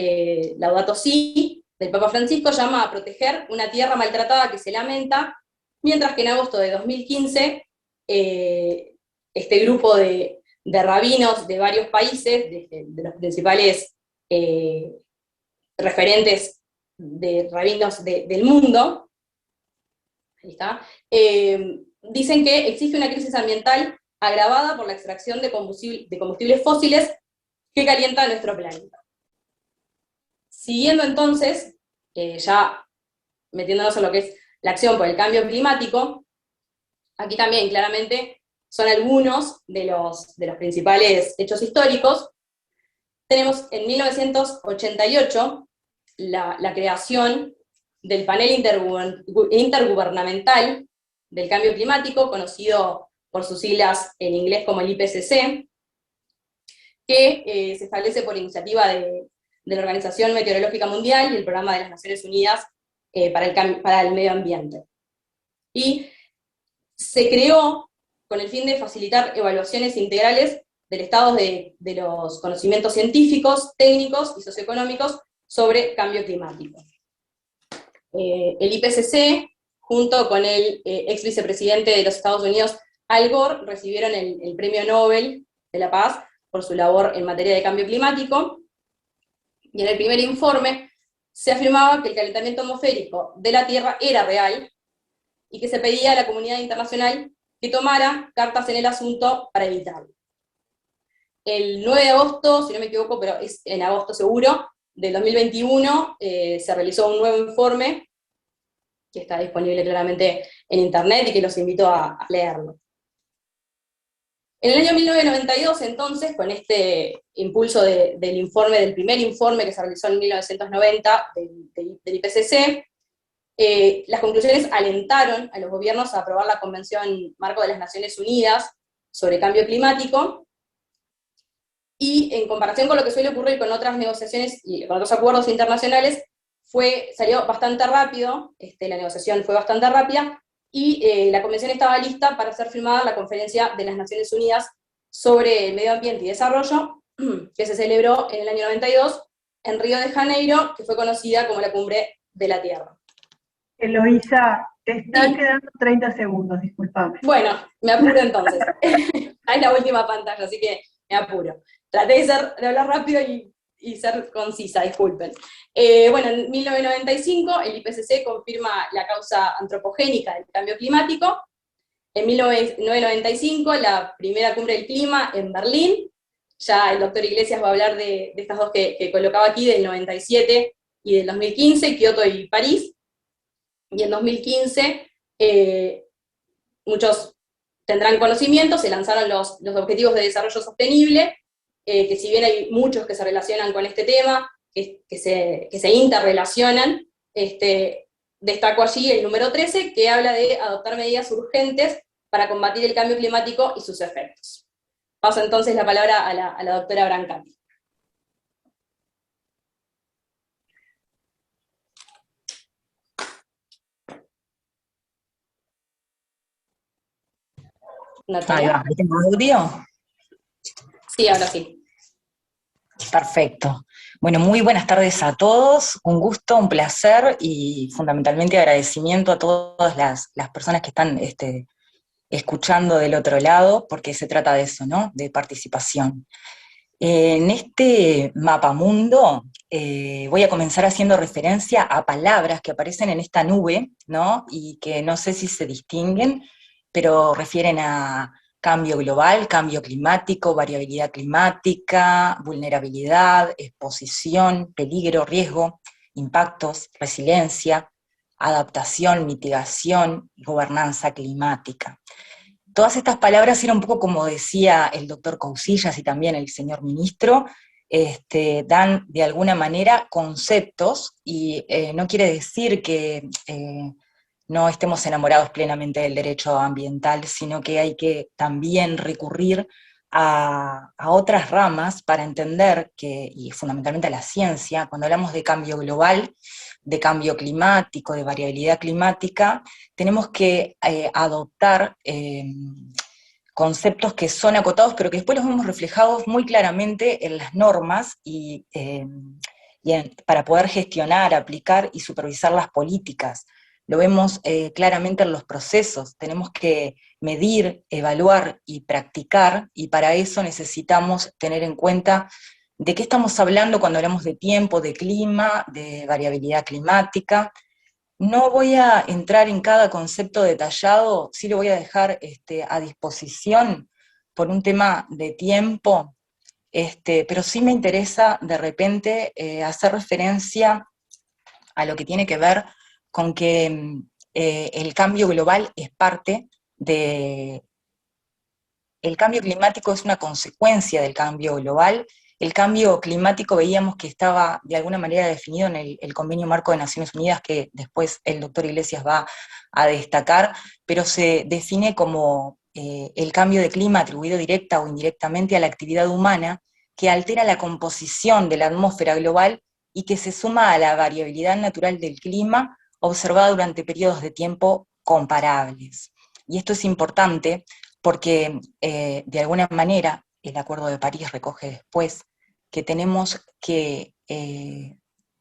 Laudato Si del Papa Francisco llama a proteger una tierra maltratada que se lamenta, mientras que en agosto de 2015 este grupo de rabinos de varios países, de los principales referentes de rabinos del mundo, ahí está, dicen que existe una crisis ambiental agravada por la extracción de combustibles fósiles que calienta nuestro planeta. Siguiendo entonces, ya metiéndonos en lo que es la acción por el cambio climático, aquí también claramente son algunos de los principales hechos históricos. Tenemos en 1988 la creación del panel intergubernamental del cambio climático, conocido por sus siglas en inglés como el IPCC, que se establece por iniciativa de la Organización Meteorológica Mundial y el Programa de las Naciones Unidas para el Medio Ambiente. Y se creó con el fin de facilitar evaluaciones integrales del estado de los conocimientos científicos, técnicos y socioeconómicos sobre cambio climático. El IPCC, junto con el ex vicepresidente de los Estados Unidos, Al Gore, recibieron el Premio Nobel de la Paz por su labor en materia de cambio climático, y en el primer informe se afirmaba que el calentamiento atmosférico de la Tierra era real, y que se pedía a la comunidad internacional que tomara cartas en el asunto para evitarlo. El 9 de agosto, si no me equivoco, pero es en agosto seguro, del 2021, se realizó un nuevo informe, que está disponible claramente en internet y que los invito a leerlo. En el año 1992, entonces, con este impulso del primer informe que se realizó en 1990 del IPCC, las conclusiones alentaron a los gobiernos a aprobar la Convención Marco de las Naciones Unidas sobre Cambio Climático, y en comparación con lo que suele ocurrir con otras negociaciones y con otros acuerdos internacionales, salió bastante rápido, la negociación fue bastante rápida, y la convención estaba lista para ser firmada en la Conferencia de las Naciones Unidas sobre el Medio Ambiente y Desarrollo, que se celebró en el año 92 en Río de Janeiro, que fue conocida como la Cumbre de la Tierra. Eloísa, te están Sí. quedando 30 segundos, disculpame. Bueno, me apuro entonces. Es la última pantalla, así que me apuro. Traté de hablar rápido y ser concisa, disculpen. Bueno, en 1995 el IPCC confirma la causa antropogénica del cambio climático. En 1995 la primera cumbre del clima en Berlín. Ya el doctor Iglesias va a hablar de estas dos que colocaba aquí, del 97 y del 2015, Kioto y París. Y en 2015, muchos tendrán conocimiento, se lanzaron los Objetivos de Desarrollo Sostenible, que si bien hay muchos que se relacionan con este tema, que se interrelacionan, destaco allí el número 13, que habla de adoptar medidas urgentes para combatir el cambio climático y sus efectos. Paso entonces la palabra a la doctora Brancati. Ahí va, ¿ahí tengo audio? Sí, ahora sí. Perfecto. Bueno, muy buenas tardes a todos, un gusto, un placer y fundamentalmente agradecimiento a todas las personas que están escuchando del otro lado, porque se trata de eso, ¿no? De participación. En este mapamundo voy a comenzar haciendo referencia a palabras que aparecen en esta nube, ¿no? Y que no sé si se distinguen, pero refieren a cambio global, cambio climático, variabilidad climática, vulnerabilidad, exposición, peligro, riesgo, impactos, resiliencia, adaptación, mitigación y gobernanza climática. Todas estas palabras eran un poco como decía el doctor Cousillas y también el señor ministro, dan de alguna manera conceptos, y no quiere decir que no estemos enamorados plenamente del derecho ambiental, sino que hay que también recurrir a otras ramas para entender que, y fundamentalmente a la ciencia, cuando hablamos de cambio global, de cambio climático, de variabilidad climática, tenemos que adoptar conceptos que son acotados, pero que después los vemos reflejados muy claramente en las normas para poder gestionar, aplicar y supervisar las políticas. Lo vemos claramente en los procesos, tenemos que medir, evaluar y practicar, y para eso necesitamos tener en cuenta de qué estamos hablando cuando hablamos de tiempo, de clima, de variabilidad climática. No voy a entrar en cada concepto detallado, sí lo voy a dejar a disposición por un tema de tiempo, pero sí me interesa de repente hacer referencia a lo que tiene que ver con que el cambio global es parte de... El cambio climático es una consecuencia del cambio global, el cambio climático veíamos que estaba de alguna manera definido en el Convenio Marco de Naciones Unidas, que después el doctor Iglesias va a destacar, pero se define como el cambio de clima atribuido directa o indirectamente a la actividad humana que altera la composición de la atmósfera global y que se suma a la variabilidad natural del clima observada durante periodos de tiempo comparables. Y esto es importante porque, de alguna manera, el Acuerdo de París recoge después que tenemos que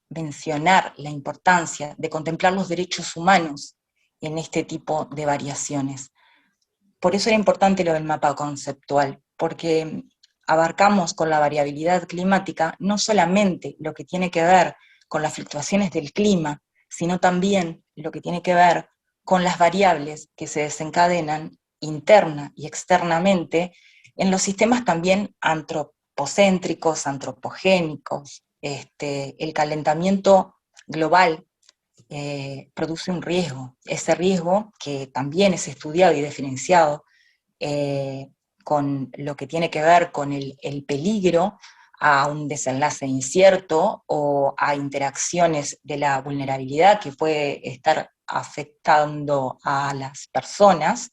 mencionar la importancia de contemplar los derechos humanos en este tipo de variaciones. Por eso era importante lo del mapa conceptual, porque abarcamos con la variabilidad climática no solamente lo que tiene que ver con las fluctuaciones del clima, sino también lo que tiene que ver con las variables que se desencadenan interna y externamente en los sistemas también antropocéntricos, antropogénicos. El calentamiento global produce un riesgo, ese riesgo que también es estudiado y diferenciado con lo que tiene que ver con el peligro a un desenlace incierto o a interacciones de la vulnerabilidad que puede estar afectando a las personas,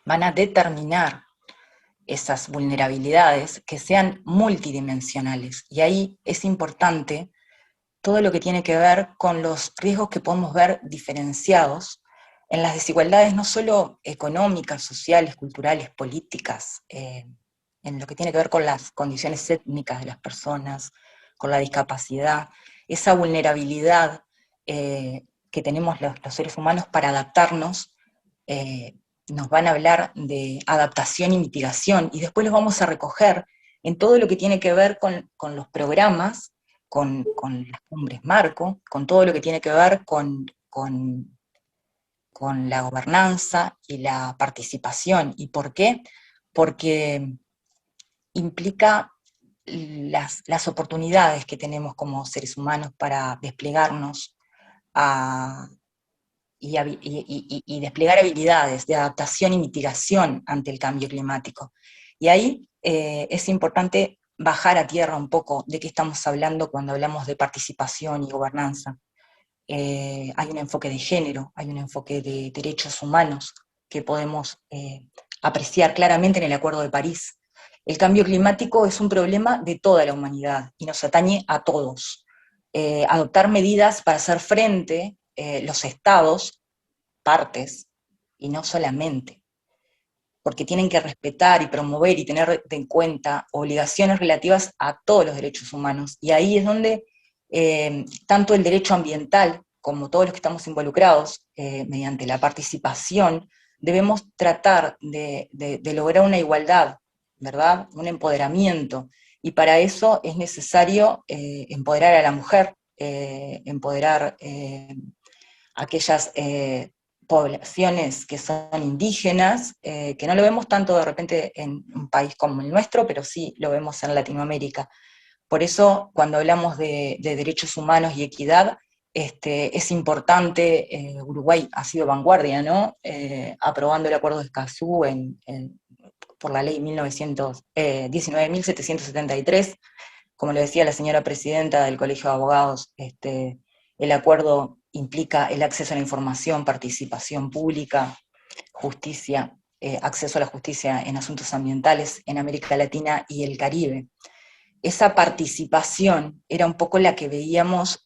van a determinar esas vulnerabilidades que sean multidimensionales. Y ahí es importante todo lo que tiene que ver con los riesgos que podemos ver diferenciados en las desigualdades no solo económicas, sociales, culturales, políticas, en lo que tiene que ver con las condiciones étnicas de las personas, con la discapacidad, esa vulnerabilidad que tenemos los seres humanos para adaptarnos. Nos van a hablar de adaptación y mitigación, y después los vamos a recoger en todo lo que tiene que ver con los programas, con las cumbres marco, con todo lo que tiene que ver con la gobernanza y la participación. ¿Y por qué? Porque implica las oportunidades que tenemos como seres humanos para desplegarnos y desplegar habilidades de adaptación y mitigación ante el cambio climático. Y ahí es importante bajar a tierra un poco de qué estamos hablando cuando hablamos de participación y gobernanza. Hay un enfoque de género, hay un enfoque de derechos humanos que podemos apreciar claramente en el Acuerdo de París. El cambio climático es un problema de toda la humanidad y nos atañe a todos. Adoptar medidas para hacer frente los estados, partes, y no solamente, porque tienen que respetar y promover y tener en cuenta obligaciones relativas a todos los derechos humanos. Y ahí es donde tanto el derecho ambiental como todos los que estamos involucrados mediante la participación, debemos tratar de lograr una igualdad, ¿verdad? Un empoderamiento. Y para eso es necesario empoderar a la mujer, empoderar aquellas poblaciones que son indígenas, que no lo vemos tanto de repente en un país como el nuestro, pero sí lo vemos en Latinoamérica. Por eso, cuando hablamos de derechos humanos y equidad, es importante, Uruguay ha sido vanguardia, ¿no? Aprobando el Acuerdo de Escazú por la ley 19.773, como lo decía la señora presidenta del Colegio de Abogados, el acuerdo implica el acceso a la información, participación pública, justicia, acceso a la justicia en asuntos ambientales en América Latina y el Caribe. Esa participación era un poco la que veíamos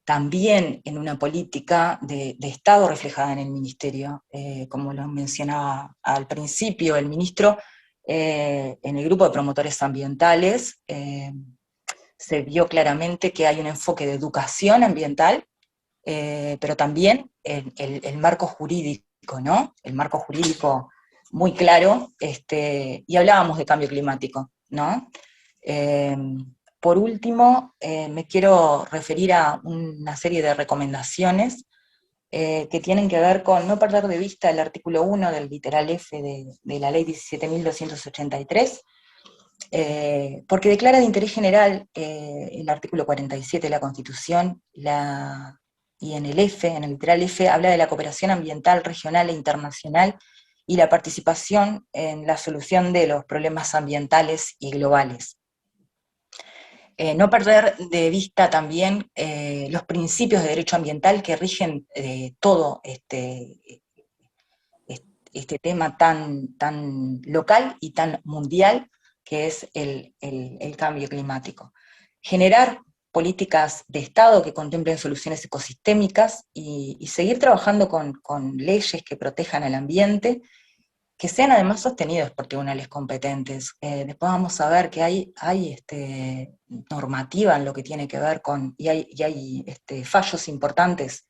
también en una política de Estado reflejada en el Ministerio, como lo mencionaba al principio el ministro, en el grupo de promotores ambientales, se vio claramente que hay un enfoque de educación ambiental, pero también el marco jurídico, ¿no? El marco jurídico muy claro, y hablábamos de cambio climático, ¿no? Por último, me quiero referir a una serie de recomendaciones que tienen que ver con no perder de vista el artículo 1 del literal F de la ley 17.283, porque declara de interés general el artículo 47 de la Constitución, y en el F, en el literal F, habla de la cooperación ambiental regional e internacional, y la participación en la solución de los problemas ambientales y globales. No perder de vista también los principios de derecho ambiental que rigen todo este tema tan local y tan mundial que es el cambio climático. Generar políticas de Estado que contemplen soluciones ecosistémicas y seguir trabajando con leyes que protejan al ambiente, que sean además sostenidos por tribunales competentes. Después vamos a ver que hay normativa en lo que tiene que ver con, y hay fallos importantes,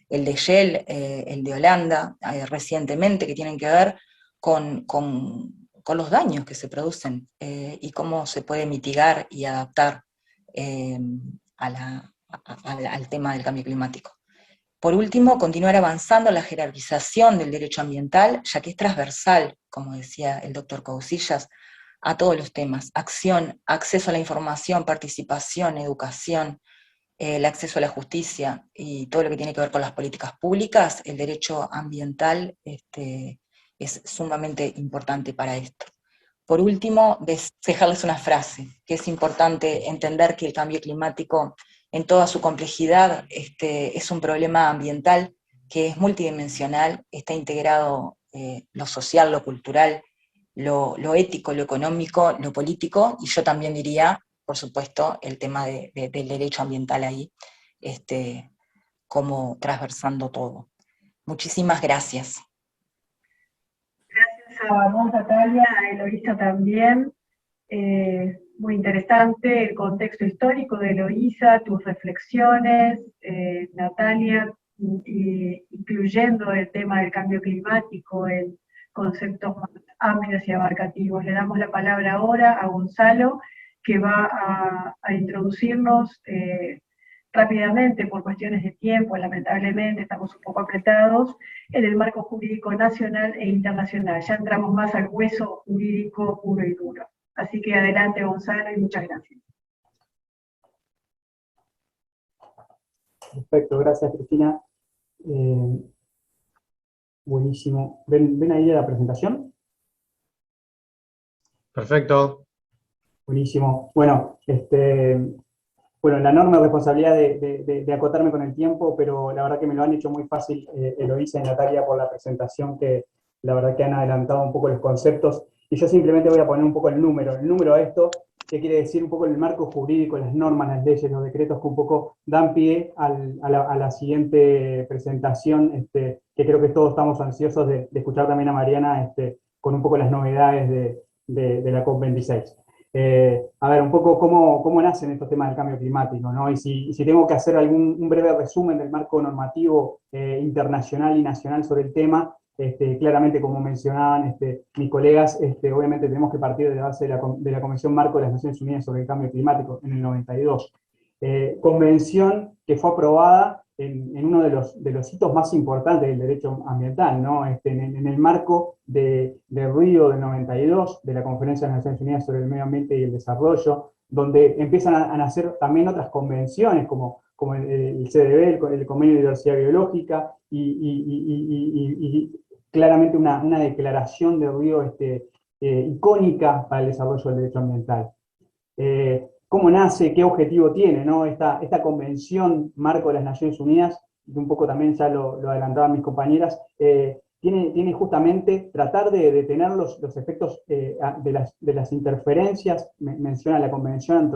el de Shell, el de Holanda, recientemente, que tienen que ver con los daños que se producen y cómo se puede mitigar y adaptar al tema del cambio climático. Por último, continuar avanzando en la jerarquización del derecho ambiental, ya que es transversal, como decía el doctor Cousillas, a todos los temas: acción, acceso a la información, participación, educación, el acceso a la justicia y todo lo que tiene que ver con las políticas públicas. El derecho ambiental es sumamente importante para esto. Por último, dejarles una frase, que es importante entender que el cambio climático en toda su complejidad es un problema ambiental que es multidimensional, está integrado lo social, lo cultural, lo ético, lo económico, lo político, y yo también diría, por supuesto, el tema del derecho ambiental ahí, como transversando todo. Muchísimas gracias. Gracias a vos, Natalia, a Eloísa también. Muy interesante el contexto histórico de Eloísa, tus reflexiones, Natalia, incluyendo el tema del cambio climático en conceptos más amplios y abarcativos. Le damos la palabra ahora a Gonzalo, que va a introducirnos rápidamente, por cuestiones de tiempo, lamentablemente estamos un poco apretados, en el marco jurídico nacional e internacional. Ya entramos más al hueso jurídico puro y duro. Así que adelante, Gonzalo, y muchas gracias. Perfecto, gracias, Cristina. Buenísimo. ¿Ven ahí la presentación? Perfecto. Buenísimo. Bueno, la enorme responsabilidad de acotarme con el tiempo, pero la verdad que me lo han hecho muy fácil Eloísa y Natalia por la presentación, que la verdad que han adelantado un poco los conceptos, y yo simplemente voy a poner un poco el número a esto, que quiere decir un poco el marco jurídico, las normas, las leyes, los decretos que un poco dan pie a la siguiente presentación, que creo que todos estamos ansiosos de escuchar también a Mariana con un poco las novedades de la COP26. A ver, un poco cómo nacen estos temas del cambio climático, ¿no? Y si tengo que hacer un breve resumen del marco normativo internacional y nacional sobre el tema, claramente, como mencionaban mis colegas, obviamente tenemos que partir de la base de la Convención Marco de las Naciones Unidas sobre el Cambio Climático en el 92. Convención que fue aprobada en uno de los hitos más importantes del derecho ambiental, ¿no? En el marco de Río del 92, de la Conferencia de las Naciones Unidas sobre el Medio Ambiente y el Desarrollo, donde empiezan a nacer también otras convenciones, como el CDB, el Convenio de Diversidad Biológica, y claramente una declaración de Río icónica para el desarrollo del derecho ambiental. ¿Cómo nace? ¿Qué objetivo tiene, ¿no? Esta Convención Marco de las Naciones Unidas, y un poco también ya lo adelantaban mis compañeras, tiene justamente tratar de detener los efectos de las interferencias, menciona la Convención,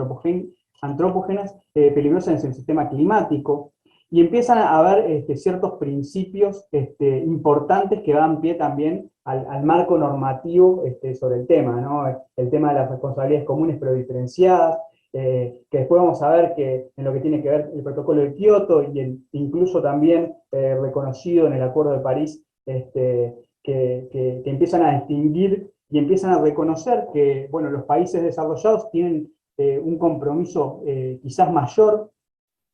antropógenas peligrosas en el sistema climático, y empiezan a haber ciertos principios importantes que dan pie también al marco normativo sobre el tema, ¿no? El tema de las responsabilidades comunes pero diferenciadas, que después vamos a ver que en lo que tiene que ver el protocolo de Kioto y incluso también reconocido en el Acuerdo de París, que empiezan a distinguir y empiezan a reconocer que, bueno, los países desarrollados tienen un compromiso quizás mayor,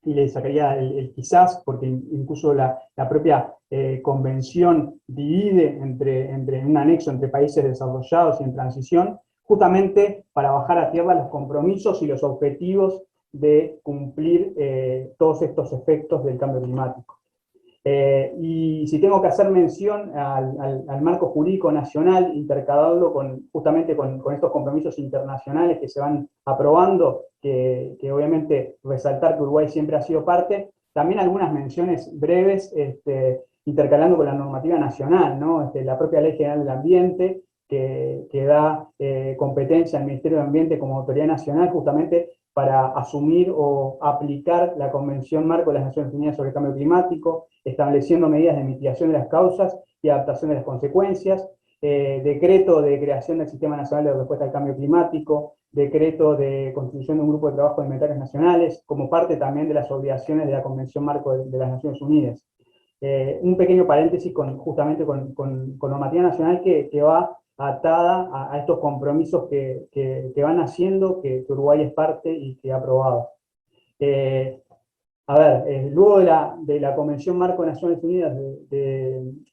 y le sacaría el quizás, porque incluso la propia convención divide entre un anexo entre países desarrollados y en transición, justamente para bajar a tierra los compromisos y los objetivos de cumplir todos estos efectos del cambio climático. Y si tengo que hacer mención al marco jurídico nacional, intercalarlo justamente con estos compromisos internacionales que se van aprobando, que obviamente resaltar que Uruguay siempre ha sido parte, también algunas menciones breves, intercalando con la normativa nacional, ¿no? La propia Ley General del Ambiente, que da competencia al Ministerio de Ambiente como autoridad nacional justamente para asumir o aplicar la Convención Marco de las Naciones Unidas sobre el Cambio Climático, estableciendo medidas de mitigación de las causas y adaptación de las consecuencias, decreto de creación del Sistema Nacional de Respuesta al Cambio Climático, decreto de constitución de un grupo de trabajo de inventarios nacionales, como parte también de las obligaciones de la Convención Marco de las Naciones Unidas. Un pequeño paréntesis justamente con normativa nacional que va atada a estos compromisos que van haciendo, que Uruguay es parte y que ha aprobado. Luego de la Convención Marco de Naciones Unidas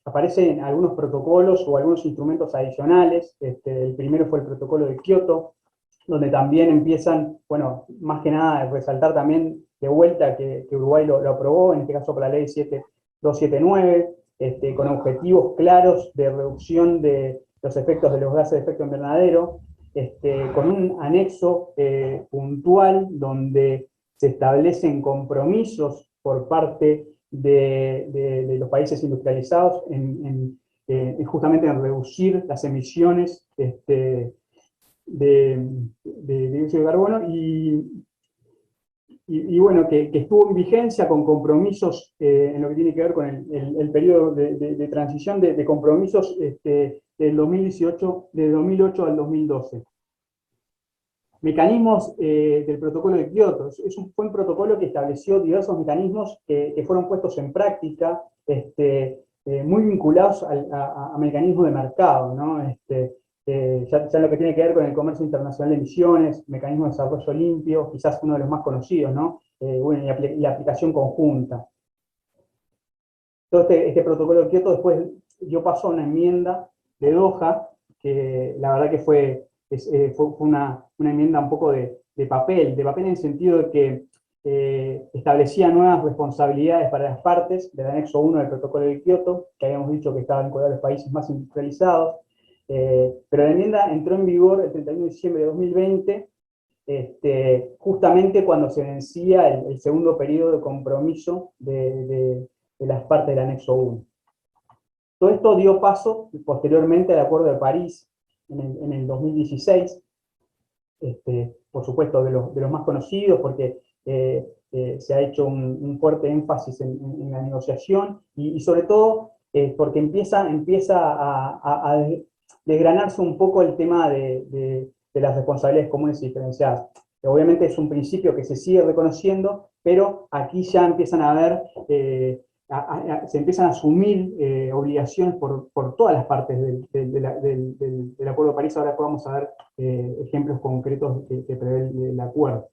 aparecen algunos protocolos o algunos instrumentos adicionales. El primero fue el protocolo de Kioto, donde también empiezan, bueno, más que nada resaltar también de vuelta que Uruguay lo aprobó, en este caso por la ley 7279, con objetivos claros de reducción de los efectos de los gases de efecto invernadero, con un anexo puntual donde se establecen compromisos por parte de los países industrializados justamente en reducir las emisiones de dióxido de carbono y bueno, que estuvo en vigencia con compromisos en lo que tiene que ver con el periodo de transición de compromisos del 2018, de 2008 al 2012. Mecanismos del protocolo de Kioto. Fue un protocolo que estableció diversos mecanismos que fueron puestos en práctica, muy vinculados a mecanismos de mercado, ¿no? Ya lo que tiene que ver con el comercio internacional de emisiones, mecanismo de desarrollo limpio, quizás uno de los más conocidos, ¿no? Bueno, y la aplicación conjunta. Todo este protocolo de Kioto después dio paso a una enmienda de Doha, que la verdad que fue una enmienda un poco de papel en el sentido de que establecía nuevas responsabilidades para las partes del anexo 1 del protocolo de Kioto, que habíamos dicho que estaba vinculado a los países más industrializados, pero la enmienda entró en vigor el 31 de diciembre de 2020, justamente cuando se vencía el segundo periodo de compromiso de las partes del anexo 1. Todo esto dio paso posteriormente al Acuerdo de París en el 2016, por supuesto de los más conocidos, porque se ha hecho un fuerte énfasis en la negociación y sobre todo porque empieza a desgranarse un poco el tema de las responsabilidades comunes y diferenciadas. Obviamente es un principio que se sigue reconociendo, pero aquí ya empiezan a haber, se empiezan a asumir obligaciones por todas las partes del Acuerdo de París. Ahora vamos a ver ejemplos concretos que prevé el acuerdo.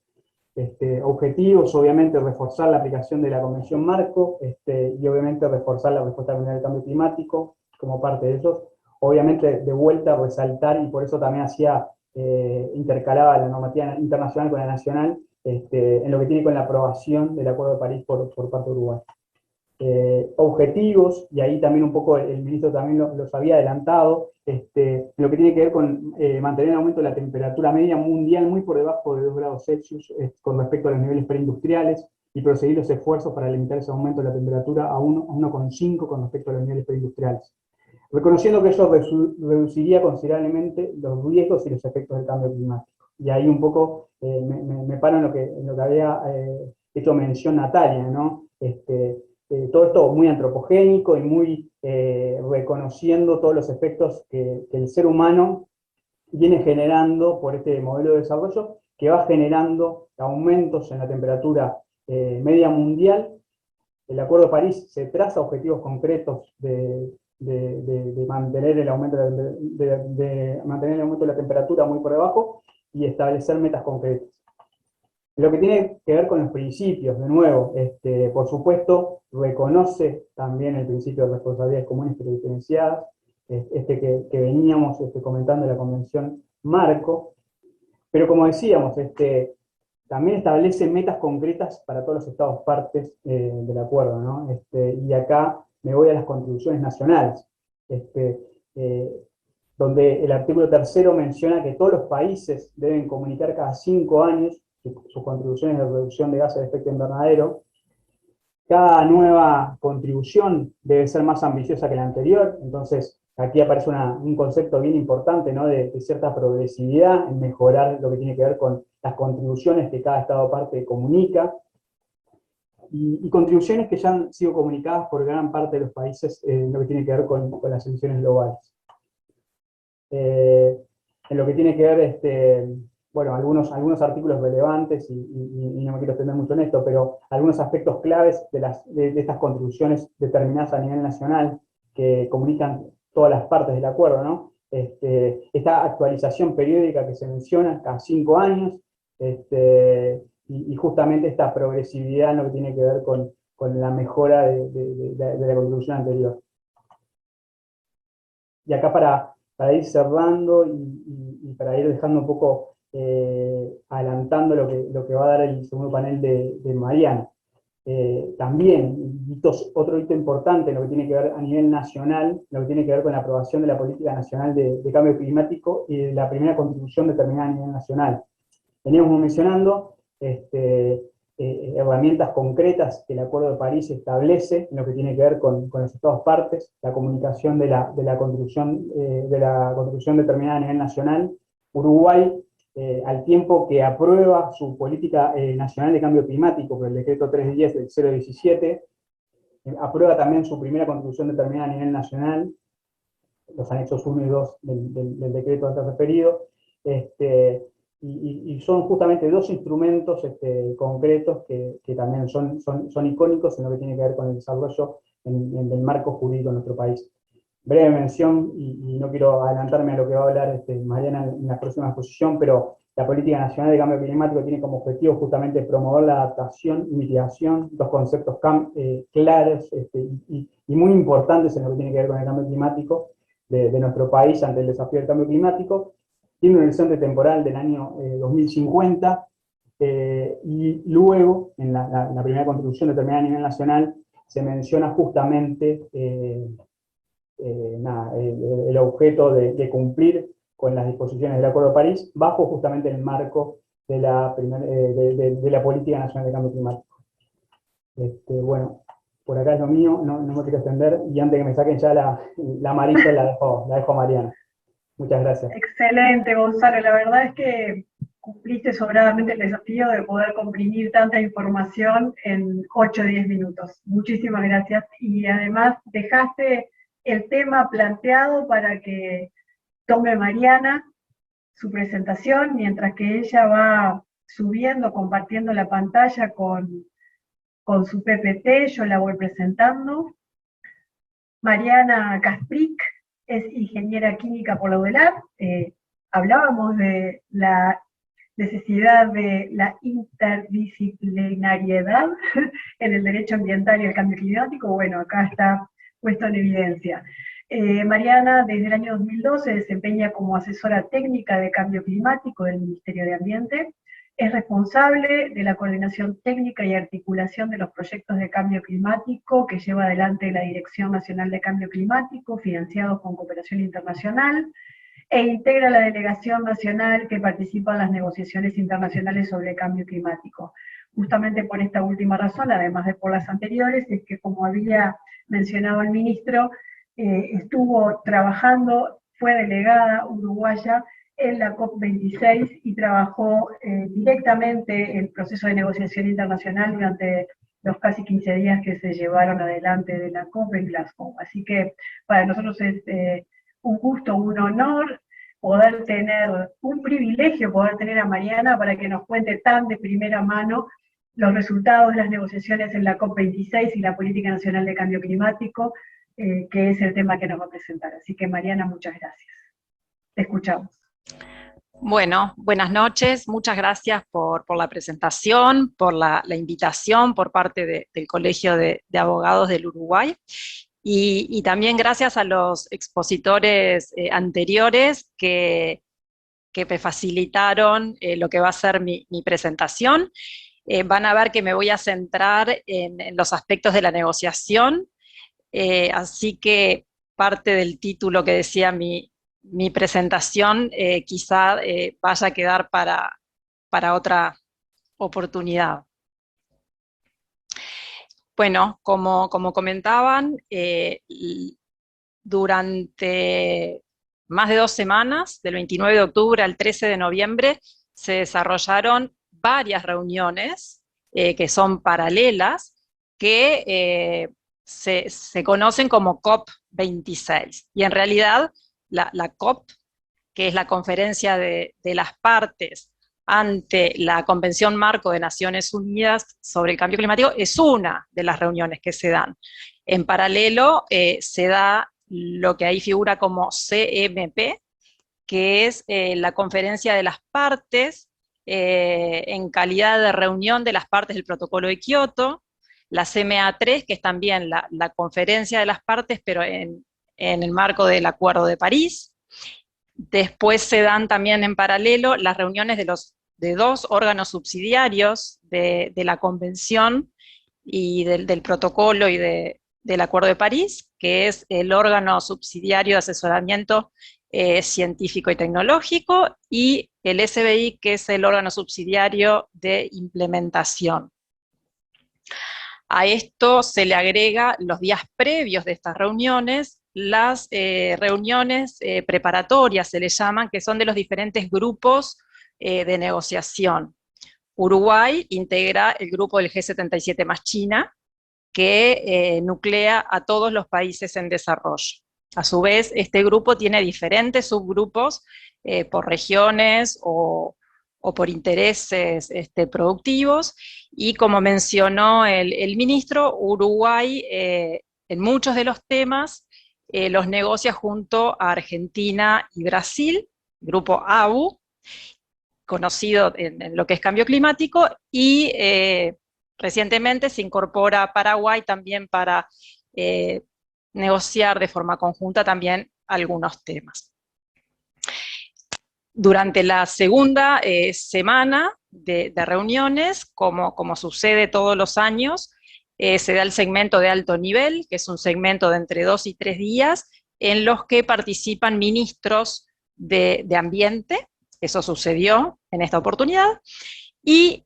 Objetivos, obviamente, reforzar la aplicación de la Convención Marco y obviamente reforzar la respuesta al cambio climático como parte de ellos. Obviamente, de vuelta, resaltar, y por eso también intercalaba la normativa internacional con la nacional, en lo que tiene con la aprobación del Acuerdo de París por parte de Uruguay. Objetivos, y ahí también un poco el ministro también los había adelantado, en lo que tiene que ver con mantener el aumento de la temperatura media mundial muy por debajo de 2 grados Celsius con respecto a los niveles preindustriales, y proseguir los esfuerzos para limitar ese aumento de la temperatura a 1,5 con respecto a los niveles preindustriales, reconociendo que eso reduciría considerablemente los riesgos y los efectos del cambio climático. Y ahí un poco me paro en lo que había hecho mención Natalia, ¿no? Todo esto muy antropogénico y muy reconociendo todos los efectos que el ser humano viene generando por este modelo de desarrollo, que va generando aumentos en la temperatura media mundial. El Acuerdo de París se traza objetivos concretos de mantener el aumento de la temperatura muy por debajo y establecer metas concretas. Lo que tiene que ver con los principios, de nuevo, por supuesto, reconoce también el principio de responsabilidades comunes pero diferenciadas, que veníamos comentando en la Convención Marco, pero como decíamos, también establece metas concretas para todos los estados partes del acuerdo, ¿no? Y acá me voy a las contribuciones nacionales, donde el artículo 3 menciona que todos los países deben comunicar cada 5 años sus contribuciones de reducción de gases de efecto invernadero. Cada nueva contribución debe ser más ambiciosa que la anterior, entonces aquí aparece un concepto bien importante, ¿no? de cierta progresividad en mejorar lo que tiene que ver con las contribuciones que cada Estado parte comunica, y contribuciones que ya han sido comunicadas por gran parte de los países en lo que tiene que ver con las emisiones globales. En lo que tiene que ver, bueno, algunos artículos relevantes, y no me quiero extender mucho en esto, pero algunos aspectos claves de estas contribuciones determinadas a nivel nacional que comunican todas las partes del acuerdo, ¿no? Esta actualización periódica que se menciona cada 5 años, y justamente esta progresividad en lo que tiene que ver con la mejora de la contribución anterior. Y acá para ir cerrando y para ir dejando un poco, adelantando lo que va a dar el segundo panel de Mariana. También, otro hito importante en lo que tiene que ver a nivel nacional, lo que tiene que ver con la aprobación de la Política Nacional de Cambio Climático y de la primera contribución determinada a nivel nacional. Veníamos mencionando herramientas concretas que el Acuerdo de París establece en lo que tiene que ver con los estados partes, la comunicación de la contribución determinada a nivel nacional. Uruguay, al tiempo que aprueba su política nacional de cambio climático por el decreto 310 del 017, aprueba también su primera contribución determinada a nivel nacional, los anexos 1 y 2 del decreto antes referido, y son justamente dos instrumentos concretos que también son icónicos en lo que tiene que ver con el desarrollo del marco jurídico en nuestro país. Breve mención, y no quiero adelantarme a lo que va a hablar Mariana en la próxima exposición, pero la Política Nacional de Cambio Climático tiene como objetivo justamente promover la adaptación y mitigación, dos conceptos claros y muy importantes en lo que tiene que ver con el cambio climático de nuestro país ante el desafío del cambio climático. Tiene un horizonte temporal del año 2050, y luego, en la primera contribución determinada a nivel nacional, se menciona justamente el objeto de cumplir con las disposiciones del Acuerdo de París, bajo justamente el marco de la Política Nacional de Cambio Climático. Bueno, por acá es lo mío, no me quiero extender, y antes que me saquen ya la amarilla, la dejo a Mariana. Muchas gracias. Excelente, Gonzalo. La verdad es que cumpliste sobradamente el desafío de poder comprimir tanta información en 8 o 10 minutos. Muchísimas gracias. Y además dejaste el tema planteado para que tome Mariana su presentación, mientras que ella va subiendo, compartiendo la pantalla con su PPT, yo la voy presentando. Mariana Kasprick es ingeniera química por la UDELAR. Hablábamos de la necesidad de la interdisciplinariedad en el derecho ambiental y el cambio climático. Bueno, acá está puesto en evidencia. Mariana, desde el año 2012, se desempeña como asesora técnica de cambio climático del Ministerio de Ambiente. Es responsable de la coordinación técnica y articulación de los proyectos de cambio climático que lleva adelante la Dirección Nacional de Cambio Climático, financiados con cooperación internacional, e integra la delegación nacional que participa en las negociaciones internacionales sobre el cambio climático. Justamente por esta última razón, además de por las anteriores, es que, como había mencionado el ministro, estuvo trabajando, fue delegada uruguaya en la COP26 y trabajó directamente el proceso de negociación internacional durante los casi 15 días que se llevaron adelante de la COP en Glasgow. Así que para nosotros es un gusto, un honor poder tener, un privilegio poder tener a Mariana para que nos cuente tan de primera mano los resultados de las negociaciones en la COP26 y la Política Nacional de Cambio Climático, que es el tema que nos va a presentar. Así que Mariana, muchas gracias. Te escuchamos. Bueno, buenas noches, muchas gracias por la presentación, por la invitación por parte del Colegio de Abogados del Uruguay, y también gracias a los expositores anteriores que que me facilitaron lo que va a ser mi presentación. Van a ver que me voy a centrar en los aspectos de la negociación, así que parte del título que decía mi presentación quizá vaya a quedar para otra oportunidad. Bueno, como comentaban, durante más de 2 semanas, del 29 de octubre al 13 de noviembre, se desarrollaron varias reuniones que son paralelas, que se conocen como COP26. Y en realidad la COP, que es la conferencia de las partes ante la Convención Marco de Naciones Unidas sobre el Cambio Climático, es una de las reuniones que se dan. En paralelo se da lo que ahí figura como CMP, que es la conferencia de las partes en calidad de reunión de las partes del Protocolo de Kioto, la CMA3, que es también la conferencia de las partes, pero en el marco del Acuerdo de París. Después se dan también en paralelo las reuniones de 2 órganos subsidiarios de la Convención y del Protocolo y del Acuerdo de París, que es el órgano subsidiario de asesoramiento científico y tecnológico, y el SBI, que es el órgano subsidiario de implementación. A esto se le agrega los días previos de estas reuniones, las reuniones preparatorias se les llaman, que son de los diferentes grupos de negociación. Uruguay integra el grupo del G77 más China, que nuclea a todos los países en desarrollo. A su vez, este grupo tiene diferentes subgrupos por regiones o por intereses productivos, y como mencionó el ministro, Uruguay en muchos de los temas los negocia junto a Argentina y Brasil, grupo ABU, conocido en lo que es cambio climático, y recientemente se incorpora Paraguay también para negociar de forma conjunta también algunos temas. Durante la segunda semana de reuniones, como sucede todos los años, se da el segmento de alto nivel, que es un segmento de entre 2 y 3 días, en los que participan ministros de ambiente. Eso sucedió en esta oportunidad. Y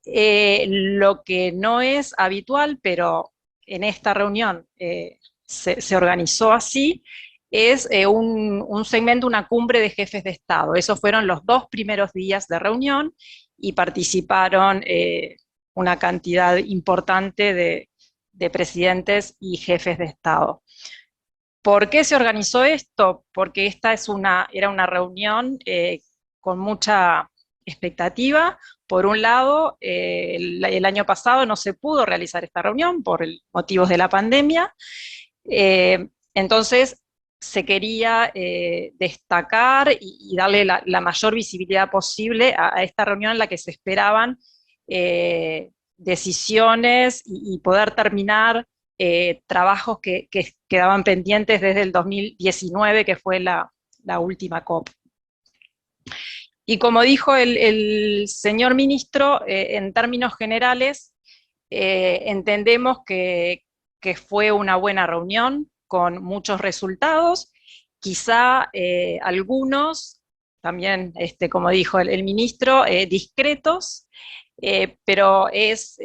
lo que no es habitual, pero en esta reunión se organizó así, es un segmento, una cumbre de jefes de Estado. Esos fueron los 2 primeros días de reunión y participaron una cantidad importante de presidentes y jefes de Estado. ¿Por qué se organizó esto? Porque esta era una reunión con mucha expectativa. Por un lado, el año pasado no se pudo realizar esta reunión por motivos de la pandemia, entonces se quería destacar y darle la mayor visibilidad posible a esta reunión en la que se esperaban decisiones y poder terminar trabajos que quedaban pendientes desde el 2019, que fue la última COP. Y como dijo el señor ministro, en términos generales, entendemos que fue una buena reunión con muchos resultados, quizá algunos, también como dijo el ministro, discretos, pero es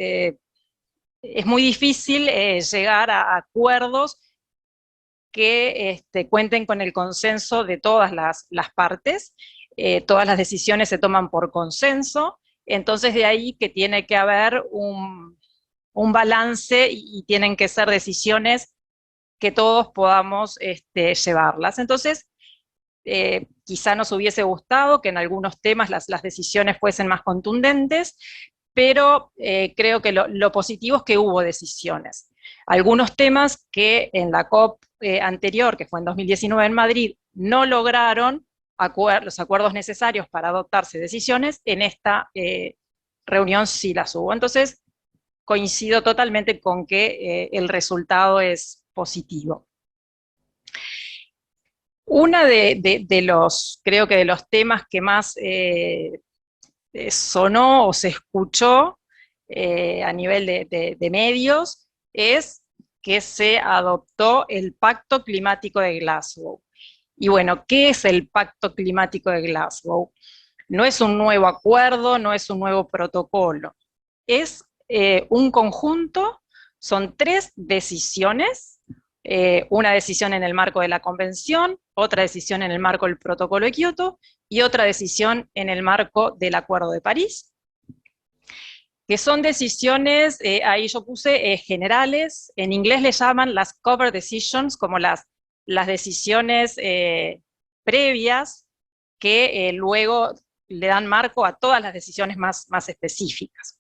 muy difícil llegar a acuerdos que cuenten con el consenso de todas las partes. Todas las decisiones se toman por consenso, entonces de ahí que tiene que haber un balance y tienen que ser decisiones que todos podamos llevarlas. Entonces, quizá nos hubiese gustado que en algunos temas las decisiones fuesen más contundentes, pero creo que lo positivo es que hubo decisiones. Algunos temas que en la COP anterior, que fue en 2019 en Madrid, no lograron los acuerdos necesarios para adoptarse decisiones, en esta reunión sí las hubo. Entonces, coincido totalmente con que el resultado es positivo. Una de los, creo que de los temas que más sonó o se escuchó a nivel de medios es que se adoptó el Pacto Climático de Glasgow. Y bueno, ¿qué es el Pacto Climático de Glasgow? No es un nuevo acuerdo, no es un nuevo protocolo, es un conjunto, son 3 decisiones, una decisión en el marco de la Convención, otra decisión en el marco del Protocolo de Kioto y otra decisión en el marco del Acuerdo de París, que son decisiones, ahí yo puse generales, en inglés le llaman las cover decisions, como las decisiones previas que luego le dan marco a todas las decisiones más específicas.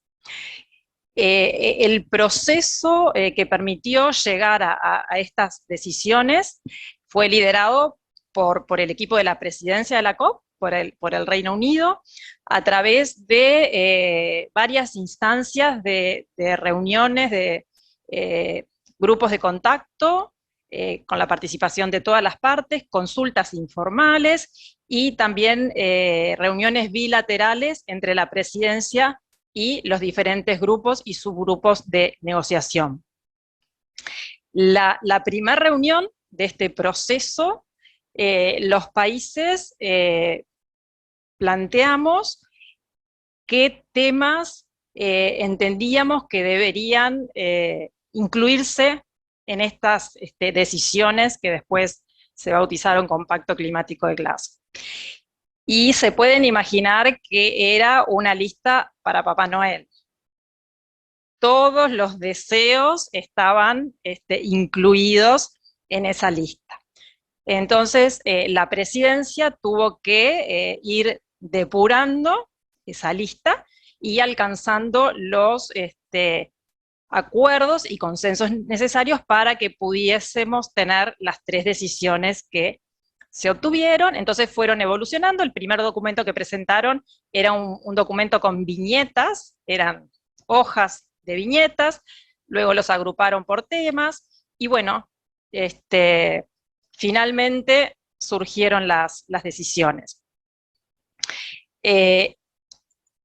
El proceso que permitió llegar a estas decisiones fue liderado por el equipo de la presidencia de la COP, por el Reino Unido, a través de varias instancias de reuniones, de grupos de contacto, con la participación de todas las partes, consultas informales y también reuniones bilaterales entre la presidencia y los diferentes grupos y subgrupos de negociación. La primera reunión de este proceso, los países planteamos qué temas entendíamos que deberían incluirse en estas decisiones que después se bautizaron con Pacto Climático de Glasgow. Y se pueden imaginar que era una lista para Papá Noel. Todos los deseos estaban incluidos en esa lista. Entonces, la presidencia tuvo que ir depurando esa lista y alcanzando los acuerdos y consensos necesarios para que pudiésemos tener las 3 decisiones que se obtuvieron. Entonces fueron evolucionando. El primer documento que presentaron era un documento con viñetas, eran hojas de viñetas, luego los agruparon por temas, y bueno, finalmente surgieron las decisiones.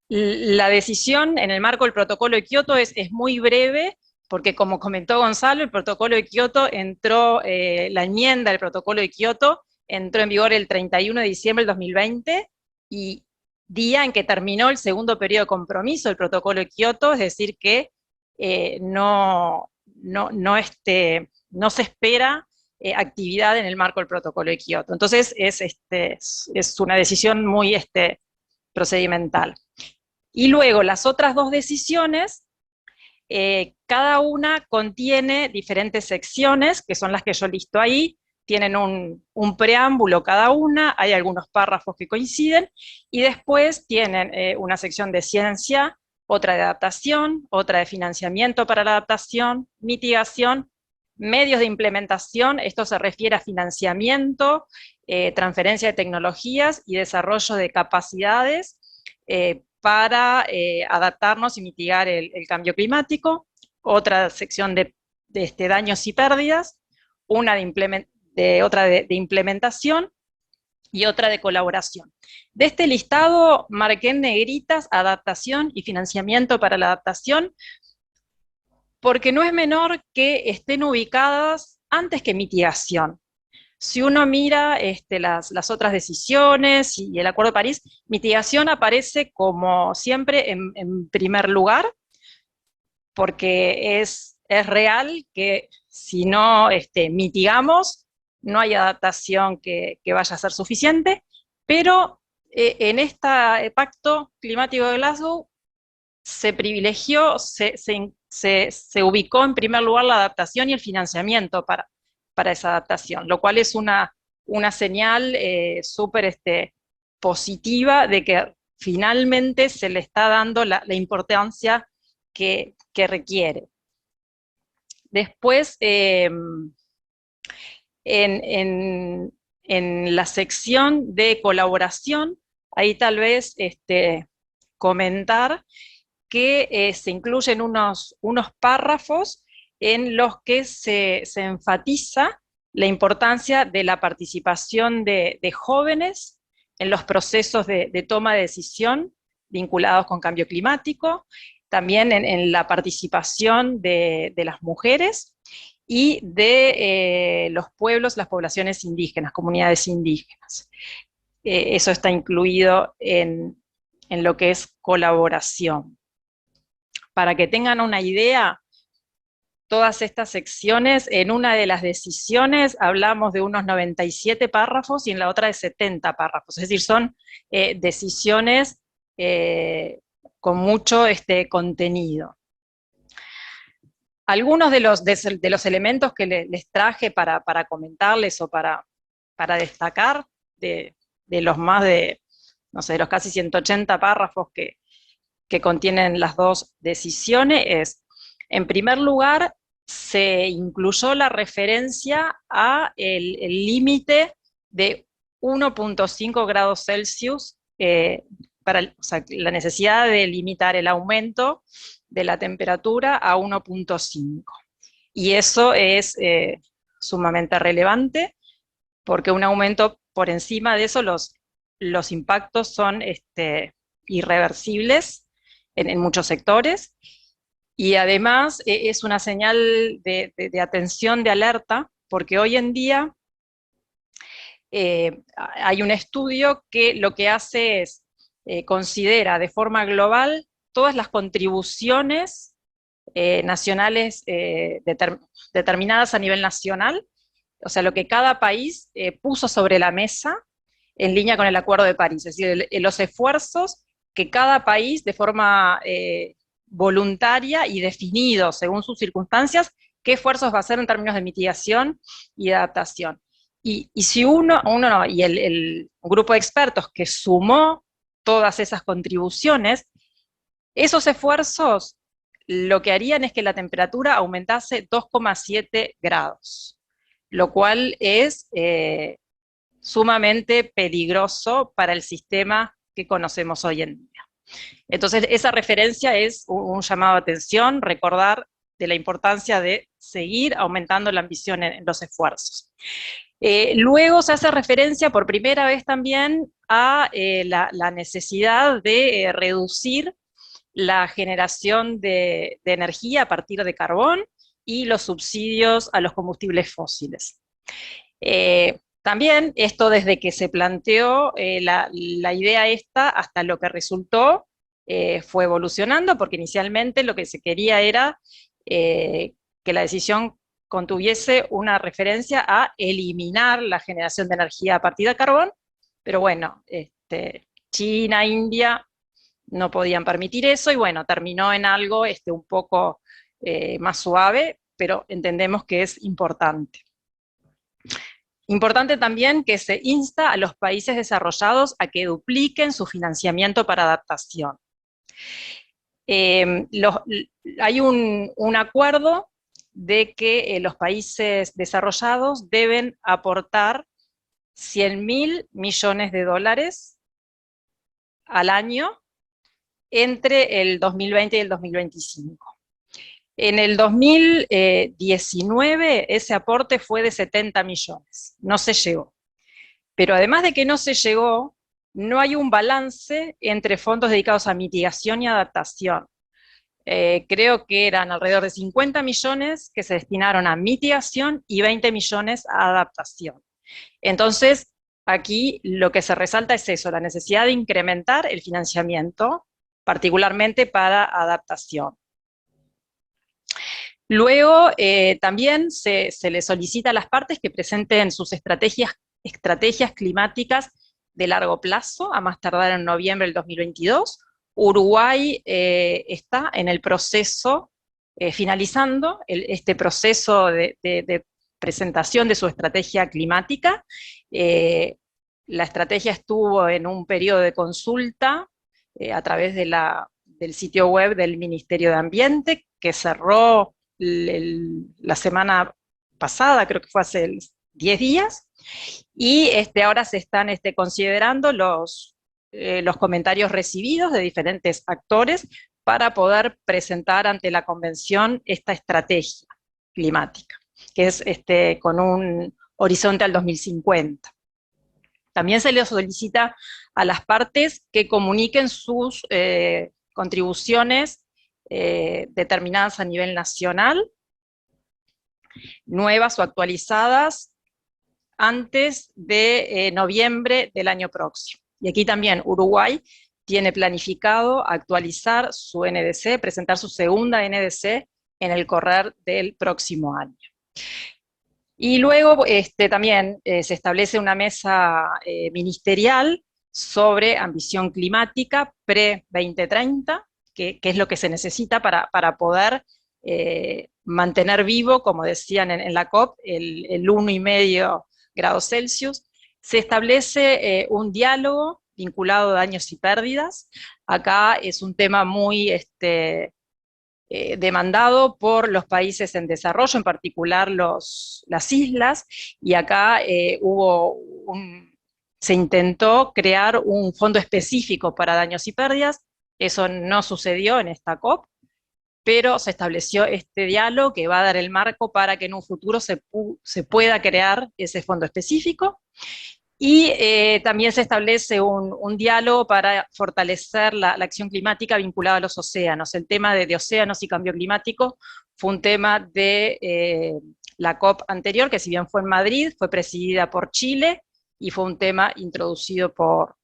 La decisión en el marco del Protocolo de Kioto es muy breve, porque como comentó Gonzalo, el Protocolo de Kioto entró, la enmienda del Protocolo de Kioto entró en vigor el 31 de diciembre del 2020, y día en que terminó el segundo periodo de compromiso del Protocolo de Kioto, es decir que no se espera actividad en el marco del Protocolo de Kioto. Entonces es una decisión muy procedimental. Y luego las otras 2 decisiones, cada una contiene diferentes secciones, que son las que yo listo ahí, tienen un preámbulo cada una, hay algunos párrafos que coinciden, y después tienen una sección de ciencia, otra de adaptación, otra de financiamiento para la adaptación, mitigación, medios de implementación, esto se refiere a financiamiento, transferencia de tecnologías y desarrollo de capacidades para adaptarnos y mitigar el cambio climático, otra sección de daños y pérdidas, otra de implementación y otra de colaboración. De este listado marqué en negritas adaptación y financiamiento para la adaptación, porque no es menor que estén ubicadas antes que mitigación. Si uno mira las otras decisiones y el Acuerdo de París, mitigación aparece como siempre en primer lugar, porque es real que si no mitigamos, no hay adaptación que vaya a ser suficiente, pero en este Pacto Climático de Glasgow se privilegió, se ubicó en primer lugar la adaptación y el financiamiento para esa adaptación, lo cual es una señal súper positiva de que finalmente se le está dando la importancia que requiere. Después, en la sección de colaboración, ahí tal vez comentar que se incluyen unos párrafos en los que se enfatiza la importancia de la participación de jóvenes en los procesos de toma de decisión vinculados con cambio climático, también en la participación de las mujeres y de los pueblos, las poblaciones indígenas, comunidades indígenas. Eso está incluido en lo que es colaboración. Para que tengan una idea, todas estas secciones, en una de las decisiones hablamos de unos 97 párrafos y en la otra de 70 párrafos, es decir, son decisiones con mucho contenido. Algunos de los elementos que les traje para comentarles o para destacar de los más de, no sé, de los casi 180 párrafos que contienen las dos decisiones es, en primer lugar, se incluyó la referencia a el límite de 1.5 grados Celsius, o sea, la necesidad de limitar el aumento de la temperatura a 1.5. Y eso es sumamente relevante, porque un aumento por encima de eso, los impactos son irreversibles en muchos sectores, y además es una señal de atención, de alerta, porque hoy en día hay un estudio que lo que hace es, considera de forma global todas las contribuciones nacionales determinadas a nivel nacional, o sea, lo que cada país puso sobre la mesa en línea con el Acuerdo de París, es decir, los esfuerzos que cada país de forma voluntaria y definido según sus circunstancias, qué esfuerzos va a hacer en términos de mitigación y de adaptación. Y si y el grupo de expertos que sumó todas esas contribuciones, esos esfuerzos lo que harían es que la temperatura aumentase 2,7 grados, lo cual es sumamente peligroso para el sistema que conocemos hoy en día. Entonces, esa referencia es un llamado de atención, recordar de la importancia de seguir aumentando la ambición en los esfuerzos. Luego se hace referencia por primera vez también a la necesidad de reducir la generación de energía a partir de carbón y los subsidios a los combustibles fósiles. También esto desde que se planteó la idea esta hasta lo que resultó fue evolucionando, porque inicialmente lo que se quería era que la decisión contuviese una referencia a eliminar la generación de energía a partir de carbón, pero bueno, China, India no podían permitir eso, y bueno, terminó en algo un poco más suave, pero entendemos que es importante. Importante también que se insta a los países desarrollados a que dupliquen su financiamiento para adaptación. Hay un acuerdo de que los países desarrollados deben aportar 100.000 millones de dólares al año entre el 2020 y el 2025. En el 2019 ese aporte fue de 70 millones, no se llegó. Pero además de que no se llegó, no hay un balance entre fondos dedicados a mitigación y adaptación. Creo que eran alrededor de 50 millones que se destinaron a mitigación y 20 millones a adaptación. Entonces, aquí lo que se resalta es eso, la necesidad de incrementar el financiamiento, particularmente para adaptación. Luego, también se le solicita a las partes que presenten sus estrategias climáticas de largo plazo, a más tardar en noviembre del 2022. Uruguay está en el proceso, finalizando este proceso de presentación de su estrategia climática. La estrategia estuvo en un periodo de consulta a través del sitio web del Ministerio de Ambiente, que cerró la semana pasada, creo que fue hace 10 días, y ahora se están considerando los comentarios recibidos de diferentes actores para poder presentar ante la Convención esta estrategia climática, que es con un Horizonte al 2050. También se le solicita a las partes que comuniquen sus contribuciones determinadas a nivel nacional, nuevas o actualizadas, antes de noviembre del año próximo. Y aquí también Uruguay tiene planificado actualizar su NDC, presentar su segunda NDC en el correr del próximo año. Y luego también se establece una mesa ministerial sobre ambición climática pre-2030, que es lo que se necesita para poder mantener vivo, como decían en la COP, el 1,5 grados Celsius. Se establece un diálogo vinculado a daños y pérdidas. Acá es un tema muy demandado por los países en desarrollo, en particular las islas, y acá se intentó crear un fondo específico para daños y pérdidas. Eso no sucedió en esta COP, pero se estableció este diálogo que va a dar el marco para que en un futuro se pueda crear ese fondo específico. Y también se establece un diálogo para fortalecer la acción climática vinculada a los océanos. El tema de océanos y cambio climático fue un tema de la COP anterior, que si bien fue en Madrid, fue presidida por Chile, y fue un tema introducido por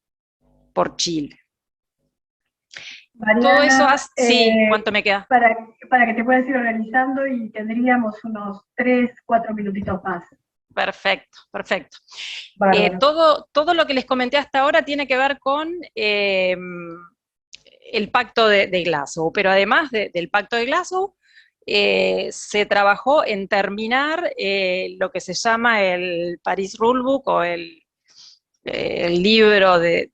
Chile. Mariana, todo eso sí, ¿cuánto me queda? Para que te puedas ir organizando y tendríamos unos 3, 4 minutitos más. Perfecto, perfecto. Todo lo que les comenté hasta ahora tiene que ver con el pacto de Glasgow, pero además del pacto de Glasgow, se trabajó en terminar lo que se llama el Paris Rulebook, o el libro de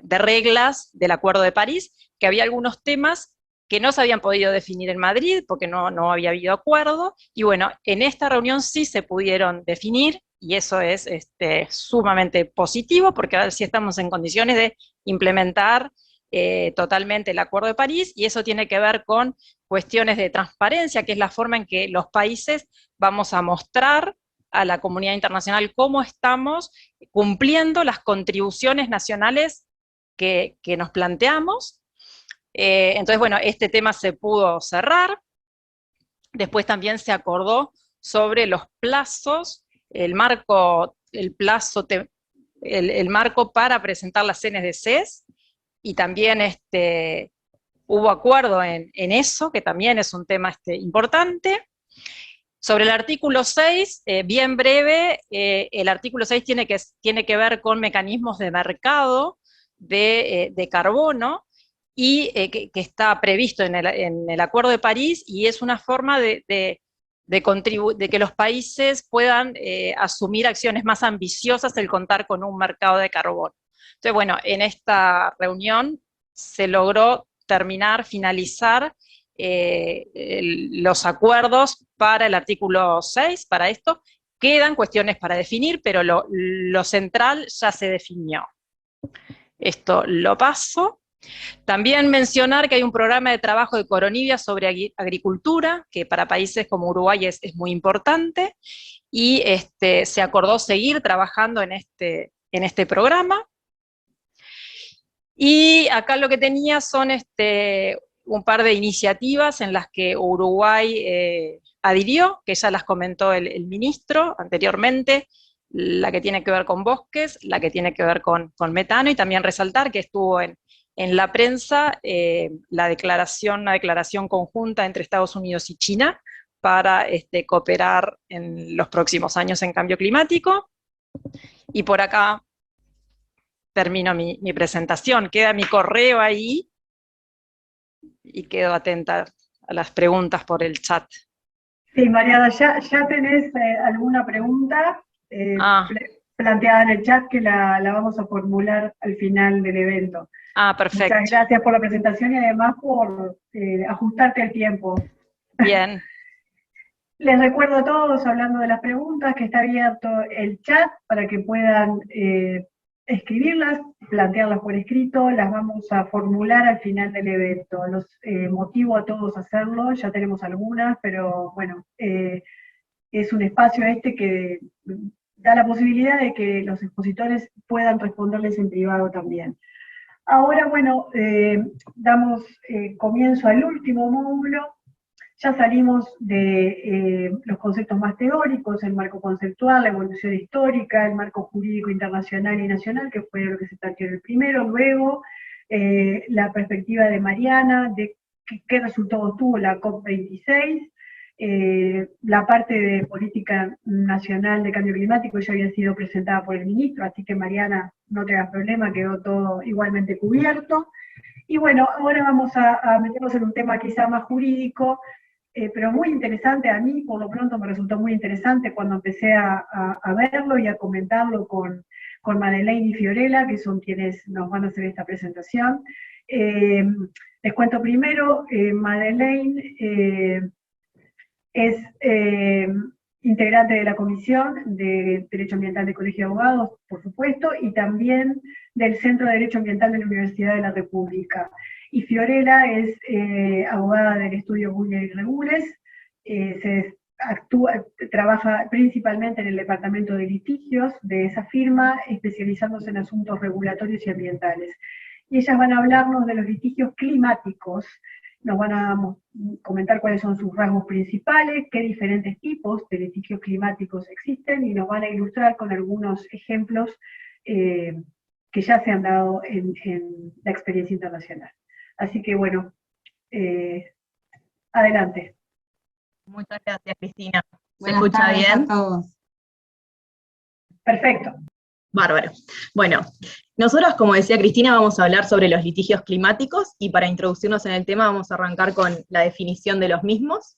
reglas del Acuerdo de París, que había algunos temas que no se habían podido definir en Madrid porque no había habido acuerdo, y bueno, en esta reunión sí se pudieron definir, y eso es sumamente positivo, porque ahora sí estamos en condiciones de implementar totalmente el Acuerdo de París, y eso tiene que ver con cuestiones de transparencia, que es la forma en que los países vamos a mostrar a la comunidad internacional cómo estamos cumpliendo las contribuciones nacionales que nos planteamos. Entonces, bueno, este tema se pudo cerrar. Después también se acordó sobre los plazos, el marco para presentar las NDCs, y también hubo acuerdo en eso, que también es un tema importante. Sobre el artículo 6, bien breve, el artículo 6 tiene que ver con mecanismos de mercado de carbono, y que está previsto en el Acuerdo de París, y es una forma de que los países puedan asumir acciones más ambiciosas el contar con un mercado de carbono. Entonces, bueno, en esta reunión se logró finalizar los acuerdos para el artículo 6, para esto. Quedan cuestiones para definir, pero lo central ya se definió. Esto lo paso. También mencionar que hay un programa de trabajo de Coronibia sobre agricultura, que para países como Uruguay es muy importante, y se acordó seguir trabajando en este programa. Y acá lo que tenía son un par de iniciativas en las que Uruguay adhirió, que ya las comentó el ministro anteriormente, la que tiene que ver con bosques, la que tiene que ver con metano, y también resaltar que estuvo en la prensa una declaración conjunta entre Estados Unidos y China para cooperar en los próximos años en cambio climático. Y por acá termino mi presentación. Queda mi correo ahí, y quedo atenta a las preguntas por el chat. Sí, Mariana, ¿ya tenés alguna pregunta planteada en el chat, que la vamos a formular al final del evento? Perfecto. Muchas gracias por la presentación y además por ajustarte el tiempo. Bien. Les recuerdo a todos, hablando de las preguntas, que está abierto el chat para que puedan escribirlas, plantearlas por escrito. Las vamos a formular al final del evento. Los motivo a todos a hacerlo, ya tenemos algunas, pero bueno, es un espacio que da la posibilidad de que los expositores puedan responderles en privado también. Ahora, bueno, damos comienzo al último módulo. Ya salimos de los conceptos más teóricos, el marco conceptual, la evolución histórica, el marco jurídico internacional y nacional, que fue lo que se planteó en el primero, luego la perspectiva de Mariana, de qué resultados tuvo la COP26, la parte de política nacional de cambio climático ya había sido presentada por el ministro, así que Mariana, no te hagas problema, quedó todo igualmente cubierto. Y bueno, ahora vamos a meternos en un tema quizá más jurídico, pero muy interesante. A mí, por lo pronto, me resultó muy interesante cuando empecé a verlo y a comentarlo con Madeleine y Fiorella, que son quienes nos van a hacer esta presentación. Les cuento primero, Madeleine es integrante de la Comisión de Derecho Ambiental del Colegio de Abogados, por supuesto, y también del Centro de Derecho Ambiental de la Universidad de la República. Y Fiorella es abogada del estudio Bullier y Regules, trabaja principalmente en el departamento de litigios de esa firma, especializándose en asuntos regulatorios y ambientales. Y ellas van a hablarnos de los litigios climáticos, nos van a comentar cuáles son sus rasgos principales, qué diferentes tipos de litigios climáticos existen, y nos van a ilustrar con algunos ejemplos que ya se han dado en la experiencia internacional. Así que bueno, adelante. Muchas gracias, Cristina. ¿Se Buenas escucha tardes bien? a todos. Perfecto. Bárbaro. Bueno, nosotros, como decía Cristina, vamos a hablar sobre los litigios climáticos, y para introducirnos en el tema vamos a arrancar con la definición de los mismos.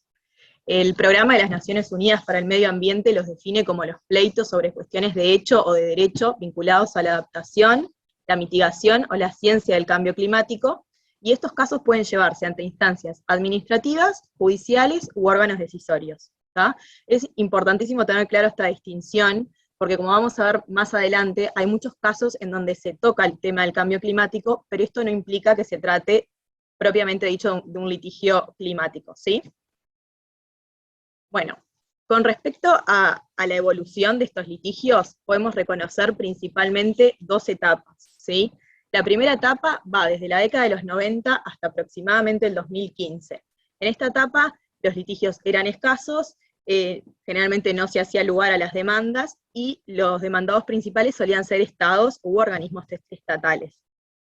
El Programa de las Naciones Unidas para el Medio Ambiente los define como los pleitos sobre cuestiones de hecho o de derecho vinculados a la adaptación, la mitigación o la ciencia del cambio climático, y estos casos pueden llevarse ante instancias administrativas, judiciales u órganos decisorios, ¿tá? Es importantísimo tener claro esta distinción, porque como vamos a ver más adelante, hay muchos casos en donde se toca el tema del cambio climático, pero esto no implica que se trate, propiamente dicho, de un litigio climático, ¿sí? Bueno, con respecto a la evolución de estos litigios, podemos reconocer principalmente dos etapas, ¿sí? La primera etapa va desde la década de los 90 hasta aproximadamente el 2015. En esta etapa, los litigios eran escasos, generalmente no se hacía lugar a las demandas, y los demandados principales solían ser estados u organismos estatales.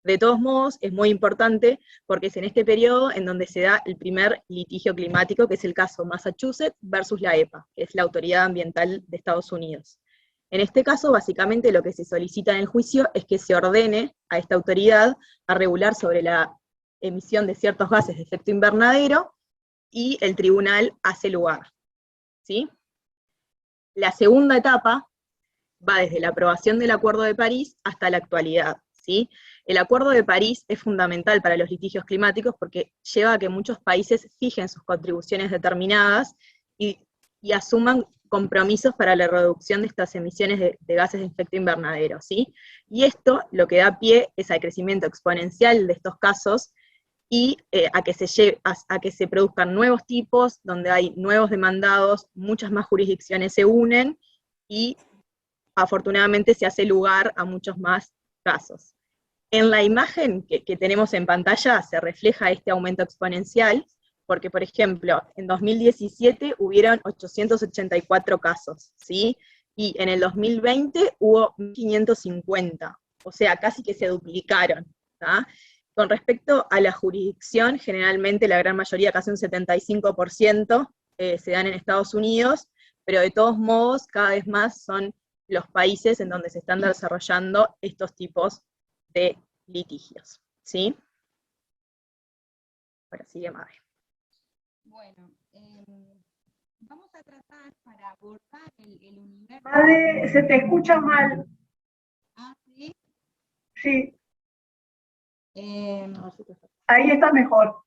De todos modos, es muy importante porque es en este periodo en donde se da el primer litigio climático, que es el caso Massachusetts versus la EPA, que es la Autoridad Ambiental de Estados Unidos. En este caso, básicamente lo que se solicita en el juicio es que se ordene a esta autoridad a regular sobre la emisión de ciertos gases de efecto invernadero, y el tribunal hace lugar, ¿sí? La segunda etapa va desde la aprobación del Acuerdo de París hasta la actualidad, ¿sí? El Acuerdo de París es fundamental para los litigios climáticos porque lleva a que muchos países fijen sus contribuciones determinadas y asuman compromisos para la reducción de estas emisiones de gases de efecto invernadero, ¿sí? Y esto lo que da pie es al crecimiento exponencial de estos casos, y a que se produzcan nuevos tipos, donde hay nuevos demandados, muchas más jurisdicciones se unen, y afortunadamente se hace lugar a muchos más casos. En la imagen que tenemos en pantalla se refleja este aumento exponencial, porque, por ejemplo, en 2017 hubieron 884 casos, ¿sí? Y en el 2020 hubo 1.550, o sea, casi que se duplicaron, ¿tá? Con respecto a la jurisdicción, generalmente la gran mayoría, casi un 75%, se dan en Estados Unidos, pero de todos modos, cada vez más son los países en donde se están desarrollando estos tipos de litigios, ¿sí? Ahora sigue Made. Bueno, vamos a tratar para abordar el universo. Made, se te escucha mal. Ah, ¿sí? Sí, Ahí está mejor.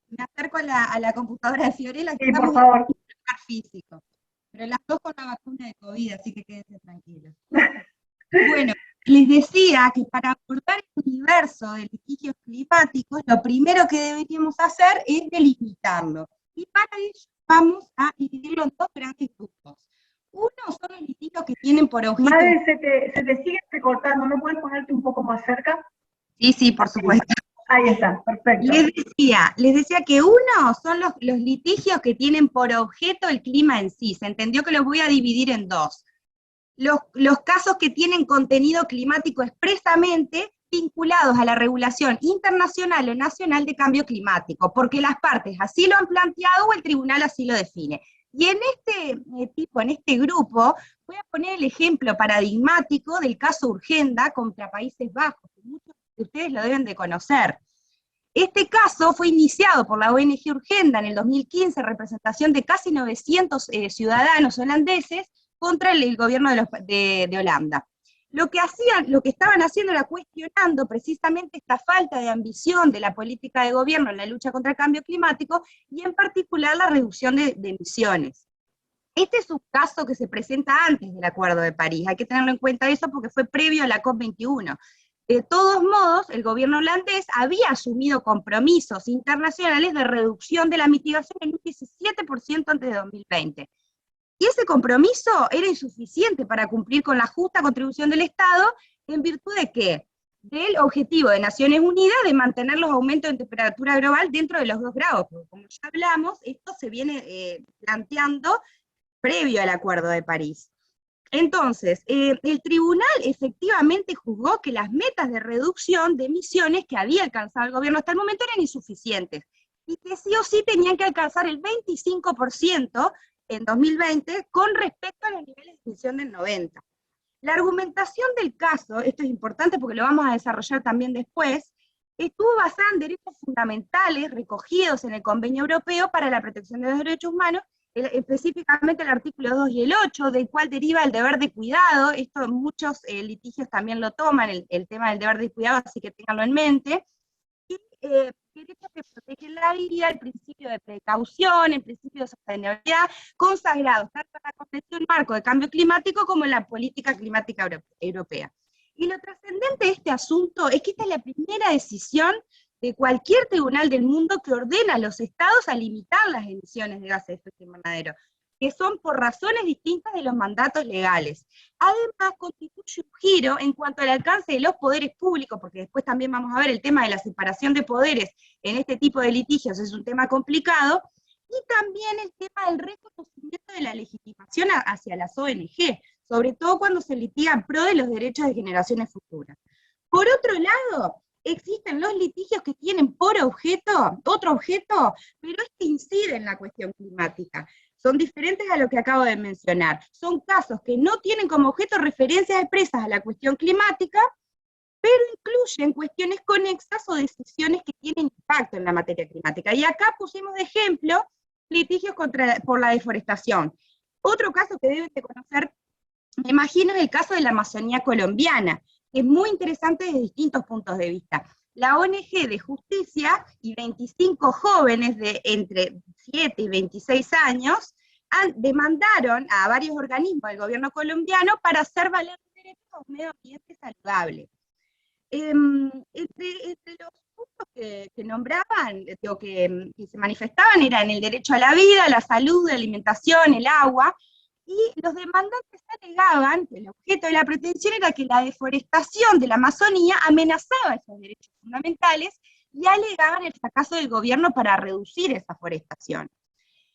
Me acerco a la computadora de Fiorella, que Sí, por estamos favor. en un lugar físico. Pero las dos con la vacuna de COVID, así que quédense tranquilos. Bueno, les decía que para abordar el universo de litigios climáticos, lo primero que deberíamos hacer es delimitarlo. Y para ello vamos a dividirlo en dos grandes grupos. Uno son los litigios que tienen por objeto... Madre, se te sigue recortando, ¿no puedes ponerte un poco más cerca? Sí, por supuesto. Ahí está, perfecto. Les decía que uno son los litigios que tienen por objeto el clima en sí. Se entendió que los voy a dividir en dos. Los casos que tienen contenido climático expresamente vinculados a la regulación internacional o nacional de cambio climático, porque las partes así lo han planteado o el tribunal así lo define. Y en este grupo, voy a poner el ejemplo paradigmático del caso Urgenda contra Países Bajos, que muchos de ustedes lo deben de conocer. Este caso fue iniciado por la ONG Urgenda en el 2015, en representación de casi 900 ciudadanos holandeses contra el gobierno de Holanda. Lo que estaban haciendo era cuestionando precisamente esta falta de ambición de la política de gobierno en la lucha contra el cambio climático, y en particular la reducción de emisiones. Este es un caso que se presenta antes del Acuerdo de París, hay que tenerlo en cuenta eso porque fue previo a la COP21. De todos modos, el gobierno holandés había asumido compromisos internacionales de reducción de la mitigación en un 17% antes de 2020. Y ese compromiso era insuficiente para cumplir con la justa contribución del Estado, en virtud de ¿qué? Del objetivo de Naciones Unidas de mantener los aumentos de temperatura global dentro de los 2 grados, porque como ya hablamos, esto se viene planteando previo al Acuerdo de París. Entonces, el tribunal efectivamente juzgó que las metas de reducción de emisiones que había alcanzado el gobierno hasta el momento eran insuficientes, y que sí o sí tenían que alcanzar el 25% en 2020 con respecto a los niveles de emisión del 90. La argumentación del caso, esto es importante porque lo vamos a desarrollar también después, estuvo basada en derechos fundamentales recogidos en el Convenio Europeo para la Protección de los Derechos Humanos, específicamente el artículo 2 y el 8, del cual deriva el deber de cuidado. Esto muchos litigios también lo toman, el tema del deber de cuidado, así que ténganlo en mente. Y derechos que protegen la vida, el principio de precaución, el principio de sostenibilidad, consagrados tanto en la Convención Marco de Cambio Climático como en la Política Climática Europea. Y lo trascendente de este asunto es que esta es la primera decisión de cualquier tribunal del mundo que ordena a los estados a limitar las emisiones de gases de efecto invernadero, que son por razones distintas de los mandatos legales. Además, constituye un giro en cuanto al alcance de los poderes públicos, porque después también vamos a ver el tema de la separación de poderes en este tipo de litigios, es un tema complicado, y también el tema del reconocimiento de la legitimación hacia las ONG, sobre todo cuando se litiga en pro de los derechos de generaciones futuras. Por otro lado, existen los litigios que tienen por objeto, otro objeto, pero este incide en la cuestión climática. Son diferentes a lo que acabo de mencionar. Son casos que no tienen como objeto referencias expresas a la cuestión climática, pero incluyen cuestiones conexas o decisiones que tienen impacto en la materia climática. Y acá pusimos de ejemplo litigios por la deforestación. Otro caso que deben de conocer, me imagino, es el caso de la Amazonía colombiana, que es muy interesante desde distintos puntos de vista. La ONG de Justicia y 25 jóvenes de entre 7 y 26 años demandaron a varios organismos del gobierno colombiano para hacer valer los derechos a un medio ambiente saludable. Entre los puntos que nombraban, que se manifestaban, eran el derecho a la vida, la salud, la alimentación, el agua, y los demandantes alegaban que el objeto de la pretensión era que la deforestación de la Amazonía amenazaba esos derechos fundamentales, y alegaban el fracaso del gobierno para reducir esa forestación.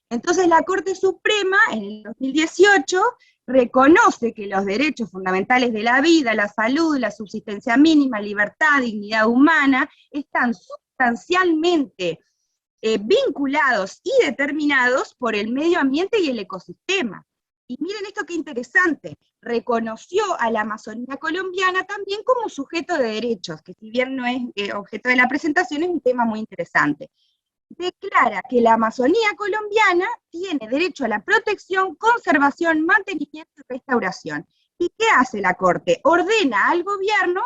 Entonces la Corte Suprema, en el 2018, reconoce que los derechos fundamentales de la vida, la salud, la subsistencia mínima, libertad, dignidad humana, están sustancialmente vinculados y determinados por el medio ambiente y el ecosistema. Y miren esto qué interesante, reconoció a la Amazonía colombiana también como sujeto de derechos, que si bien no es objeto de la presentación, es un tema muy interesante. Declara que la Amazonía colombiana tiene derecho a la protección, conservación, mantenimiento y restauración. ¿Y qué hace la Corte? Ordena al gobierno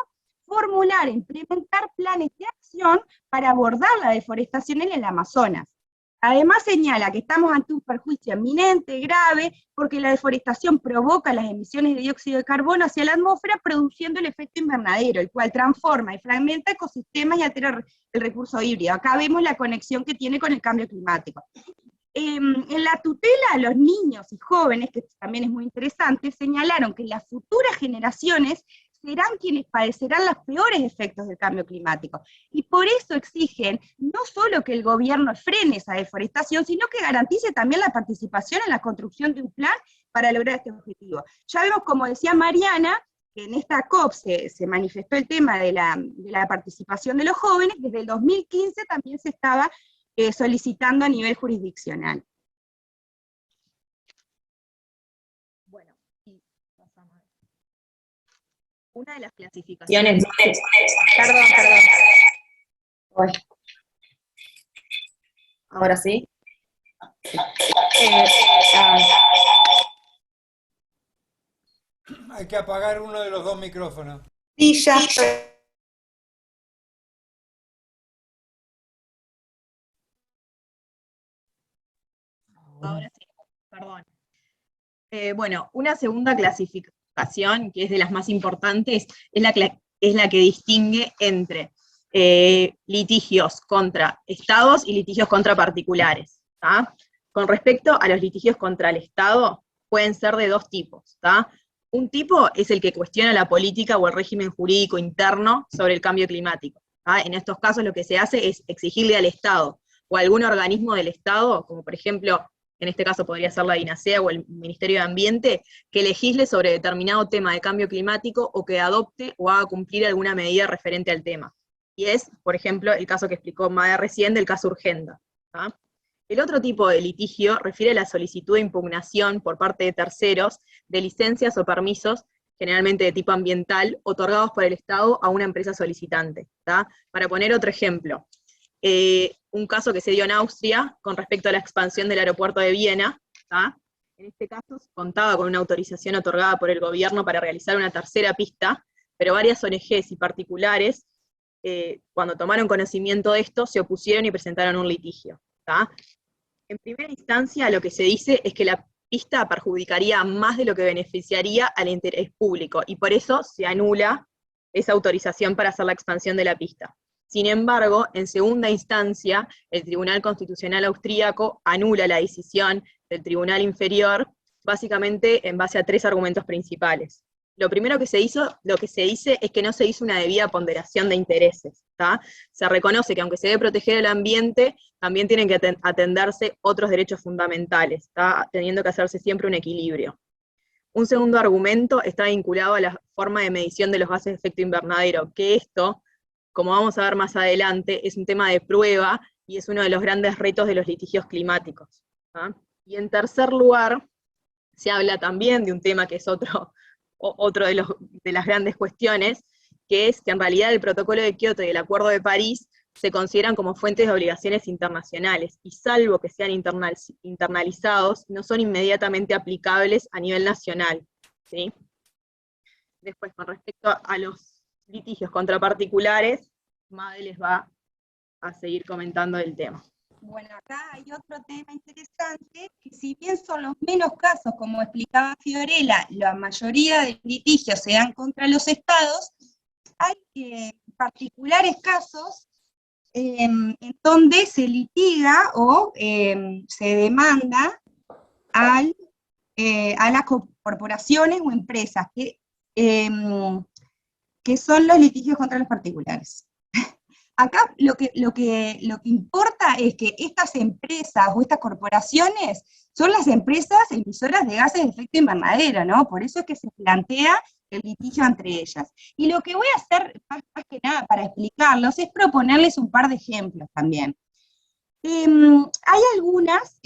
formular e implementar planes de acción para abordar la deforestación en el Amazonas. Además señala que estamos ante un perjuicio eminente, grave, porque la deforestación provoca las emisiones de dióxido de carbono hacia la atmósfera, produciendo el efecto invernadero, el cual transforma y fragmenta ecosistemas y altera el recurso híbrido. Acá vemos la conexión que tiene con el cambio climático. En la tutela a los niños y jóvenes, que también es muy interesante, señalaron que las futuras generaciones serán quienes padecerán los peores efectos del cambio climático. Y por eso exigen no solo que el gobierno frene esa deforestación, sino que garantice también la participación en la construcción de un plan para lograr este objetivo. Ya vemos, como decía Mariana, que en esta COP se manifestó el tema de la participación de los jóvenes. Desde el 2015 también se estaba solicitando a nivel jurisdiccional. Bueno, y pasamos. Una de las clasificaciones... Perdón. Uy. Ahora sí. Hay que apagar uno de los dos micrófonos. Sí, ya. Ahora sí, perdón. Bueno, una segunda clasificación, que es de las más importantes, es la que distingue entre litigios contra estados y litigios contra particulares. ¿tá? Con respecto a los litigios contra el Estado, pueden ser de dos tipos. ¿tá? Un tipo es el que cuestiona la política o el régimen jurídico interno sobre el cambio climático. ¿tá? En estos casos lo que se hace es exigirle al Estado o a algún organismo del Estado, como por ejemplo, en este caso podría ser la INASEA o el Ministerio de Ambiente, que legisle sobre determinado tema de cambio climático o que adopte o haga cumplir alguna medida referente al tema. Y es, por ejemplo, el caso que explicó Mae recién del caso Urgenda. ¿tá? El otro tipo de litigio refiere a la solicitud de impugnación por parte de terceros de licencias o permisos, generalmente de tipo ambiental, otorgados por el Estado a una empresa solicitante. ¿tá? Para poner otro ejemplo, un caso que se dio en Austria con respecto a la expansión del aeropuerto de Viena. ¿tá? En este caso contaba con una autorización otorgada por el gobierno para realizar una tercera pista, pero varias ONGs y particulares, cuando tomaron conocimiento de esto, se opusieron y presentaron un litigio. ¿tá? En primera instancia, lo que se dice es que la pista perjudicaría más de lo que beneficiaría al interés público, y por eso se anula esa autorización para hacer la expansión de la pista. Sin embargo, en segunda instancia, el Tribunal Constitucional Austríaco anula la decisión del Tribunal Inferior, básicamente en base a tres argumentos principales. Lo primero que se dice es que no se hizo una debida ponderación de intereses. ¿tá? Se reconoce que aunque se debe proteger el ambiente, también tienen que atenderse otros derechos fundamentales, ¿tá? teniendo que hacerse siempre un equilibrio. Un segundo argumento está vinculado a la forma de medición de los gases de efecto invernadero, que esto, como vamos a ver más adelante, es un tema de prueba y es uno de los grandes retos de los litigios climáticos. ¿tá? Y en tercer lugar, se habla también de un tema que es otro de las grandes cuestiones, que es que en realidad el Protocolo de Kioto y el Acuerdo de París se consideran como fuentes de obligaciones internacionales, y salvo que sean internalizados, no son inmediatamente aplicables a nivel nacional. ¿sí? Después, con respecto a los litigios contra particulares, Made les va a seguir comentando el tema. Bueno, acá hay otro tema interesante, que si bien son los menos casos, como explicaba Fiorella, la mayoría de litigios se dan contra los estados, hay particulares casos en donde se litiga o se demanda a las corporaciones o empresas, que son los litigios contra los particulares. Acá lo que importa es que estas empresas o estas corporaciones son las empresas emisoras de gases de efecto invernadero, ¿no? Por eso es que se plantea el litigio entre ellas. Y lo que voy a hacer, más que nada para explicarlos, es proponerles un par de ejemplos también. Hay algunas,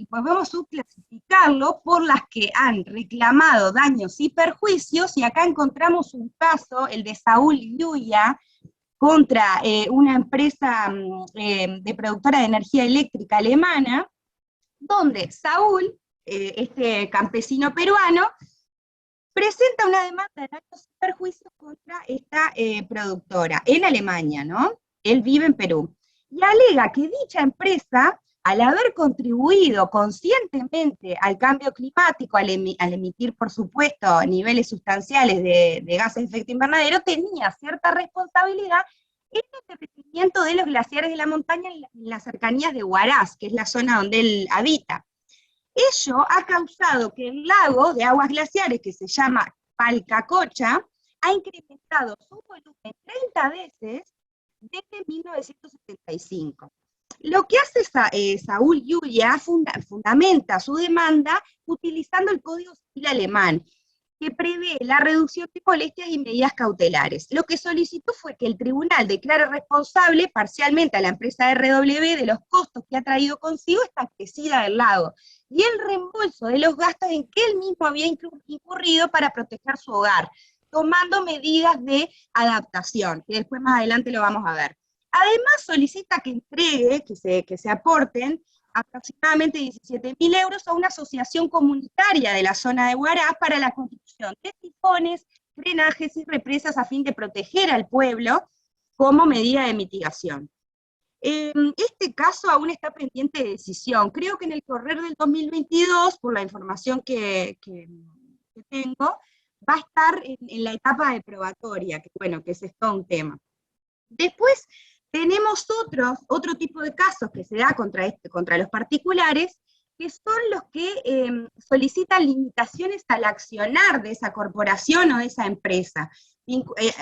podemos subclasificarlo por las que han reclamado daños y perjuicios, y acá encontramos un caso, el de Saúl Lluya, contra una empresa de productora de energía eléctrica alemana, donde Saúl, este campesino peruano, presenta una demanda de daños y perjuicios contra esta productora, en Alemania, ¿no? Él vive en Perú. Y alega que dicha empresa, al haber contribuido conscientemente al cambio climático, al emitir, por supuesto, niveles sustanciales de gases de efecto invernadero, tenía cierta responsabilidad en el derretimiento de los glaciares de la montaña en las cercanías de Huaraz, que es la zona donde él habita. Ello ha causado que el lago de aguas glaciares, que se llama Palcacocha, ha incrementado su volumen 30 veces desde 1975. Lo que hace Saúl Yulia fundamenta su demanda utilizando el Código Civil alemán, que prevé la reducción de molestias y medidas cautelares. Lo que solicitó fue que el tribunal declare responsable parcialmente a la empresa RW de los costos que ha traído consigo esta crecida del lago, y el reembolso de los gastos en que él mismo había incurrido para proteger su hogar, tomando medidas de adaptación, que después más adelante lo vamos a ver. Además solicita que entregue, que se aporten aproximadamente 17.000 euros a una asociación comunitaria de la zona de Huaraz para la construcción de sifones, drenajes y represas a fin de proteger al pueblo como medida de mitigación. Este caso aún está pendiente de decisión. Creo que en el correr del 2022, por la información que tengo, va a estar en la etapa de probatoria, que bueno, que ese es todo un tema. Después tenemos otro tipo de casos que se da contra los particulares, que son los que solicitan limitaciones al accionar de esa corporación o de esa empresa,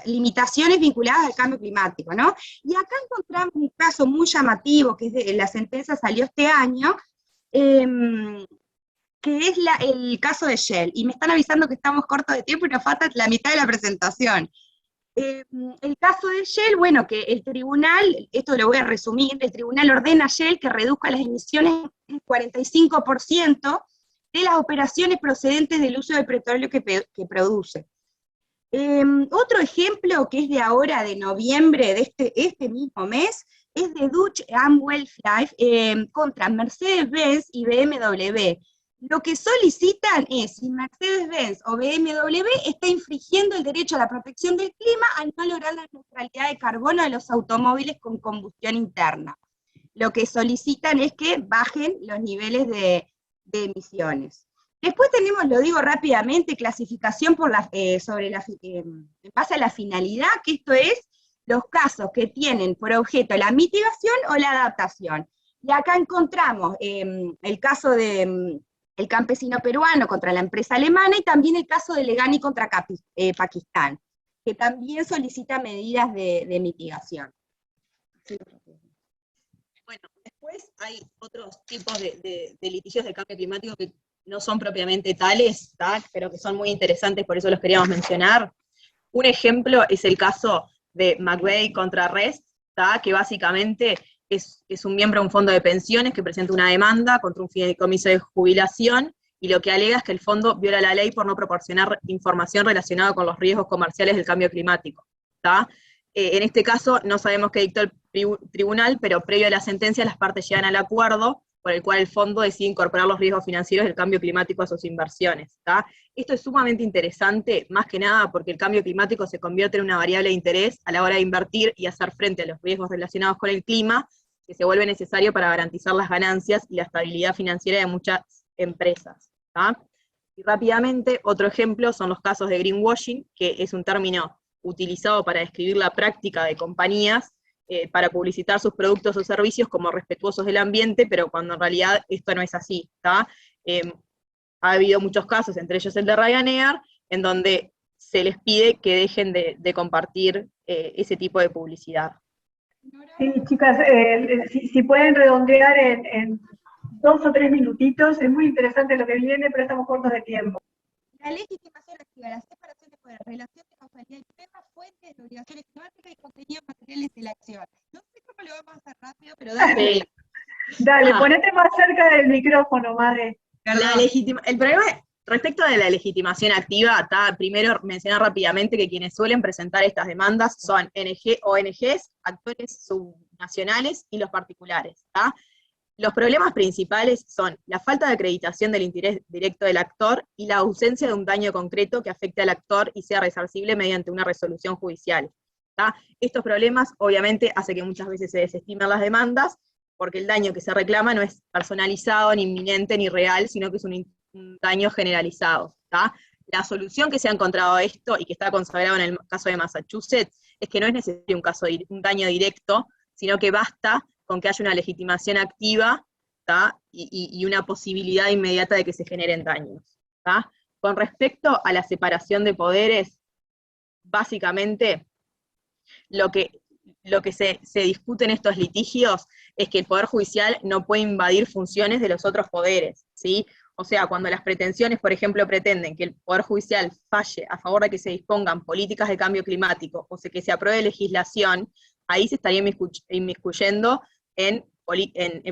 limitaciones vinculadas al cambio climático, ¿no? Y acá encontramos un caso muy llamativo, que es la sentencia salió este año, que es el caso de Shell, y me están avisando que estamos cortos de tiempo y nos falta la mitad de la presentación. El caso de Shell, bueno, que el tribunal, esto lo voy a resumir, el tribunal ordena a Shell que reduzca las emisiones en 45% de las operaciones procedentes del uso del petróleo que produce. Otro ejemplo que es de ahora, de noviembre de este mismo mes, es de Dutch and Wildlife contra Mercedes-Benz y BMW. Lo que solicitan es si Mercedes-Benz o BMW está infringiendo el derecho a la protección del clima al no lograr la neutralidad de carbono de los automóviles con combustión interna. Lo que solicitan es que bajen los niveles de emisiones. Después tenemos, lo digo rápidamente, clasificación en base a la finalidad, que esto es los casos que tienen por objeto la mitigación o la adaptación. Y acá encontramos el caso de el campesino peruano contra la empresa alemana, y también el caso de Legani contra Pakistán, que también solicita medidas de mitigación. Bueno, después hay otros tipos de litigios de cambio climático que no son propiamente tales, ¿tá? Pero que son muy interesantes, por eso los queríamos mencionar. Un ejemplo es el caso de McVeigh contra Rest, ¿tá? Que básicamente es un miembro de un fondo de pensiones que presenta una demanda contra un fideicomiso de jubilación, y lo que alega es que el fondo viola la ley por no proporcionar información relacionada con los riesgos comerciales del cambio climático, ¿tá? En este caso no sabemos qué dictó el tribunal, pero previo a la sentencia las partes llegan al acuerdo por el cual el fondo decide incorporar los riesgos financieros del cambio climático a sus inversiones, ¿tá? Esto es sumamente interesante, más que nada porque el cambio climático se convierte en una variable de interés a la hora de invertir y hacer frente a los riesgos relacionados con el clima, que se vuelve necesario para garantizar las ganancias y la estabilidad financiera de muchas empresas, ¿tá? Y rápidamente, otro ejemplo son los casos de greenwashing, que es un término utilizado para describir la práctica de compañías para publicitar sus productos o servicios como respetuosos del ambiente, pero cuando en realidad esto no es así, ¿tá? Ha habido muchos casos, entre ellos el de Ryanair, en donde se les pide que dejen de compartir ese tipo de publicidad. Sí, chicas, si pueden redondear en 2 o 3 minutitos, es muy interesante lo que viene, pero estamos cortos de tiempo. La legitimación activa, la separación de poder, relación de causalidad y prueba, fuentes de obligaciones climáticas y contenidos materiales de la acción. No sé cómo lo vamos a hacer rápido, pero dale. Sí. Dale, ponete más cerca del micrófono, madre. El problema respecto de la legitimación activa, está primero mencionar rápidamente que quienes suelen presentar estas demandas son ONGs, actores subnacionales y los particulares, ¿tá? Los problemas principales son la falta de acreditación del interés directo del actor y la ausencia de un daño concreto que afecte al actor y sea resarcible mediante una resolución judicial, ¿tá? Estos problemas obviamente hacen que muchas veces se desestimen las demandas, porque el daño que se reclama no es personalizado, ni inminente, ni real, sino que es un daño generalizado, ¿tá? La solución que se ha encontrado a esto, y que está consagrado en el caso de Massachusetts, es que no es necesario un daño directo, sino que basta con que haya una legitimación activa, ¿tá? Y una posibilidad inmediata de que se generen daños, ¿tá? Con respecto a la separación de poderes, básicamente lo que se discute en estos litigios es que el Poder Judicial no puede invadir funciones de los otros poderes, ¿sí? O sea, cuando las pretensiones, por ejemplo, pretenden que el Poder Judicial falle a favor de que se dispongan políticas de cambio climático o que se apruebe legislación, ahí se estaría inmiscuyendo en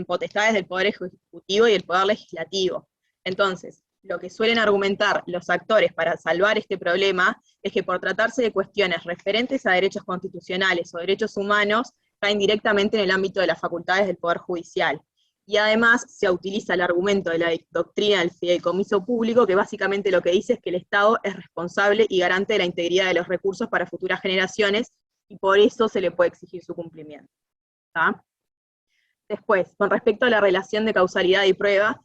potestades del Poder Ejecutivo y el Poder Legislativo. Entonces, lo que suelen argumentar los actores para salvar este problema es que por tratarse de cuestiones referentes a derechos constitucionales o derechos humanos, caen directamente en el ámbito de las facultades del Poder Judicial. Y además se utiliza el argumento de la doctrina del fideicomiso público, que básicamente lo que dice es que el Estado es responsable y garante de la integridad de los recursos para futuras generaciones, y por eso se le puede exigir su cumplimiento, ¿tá? Después, con respecto a la relación de causalidad y prueba,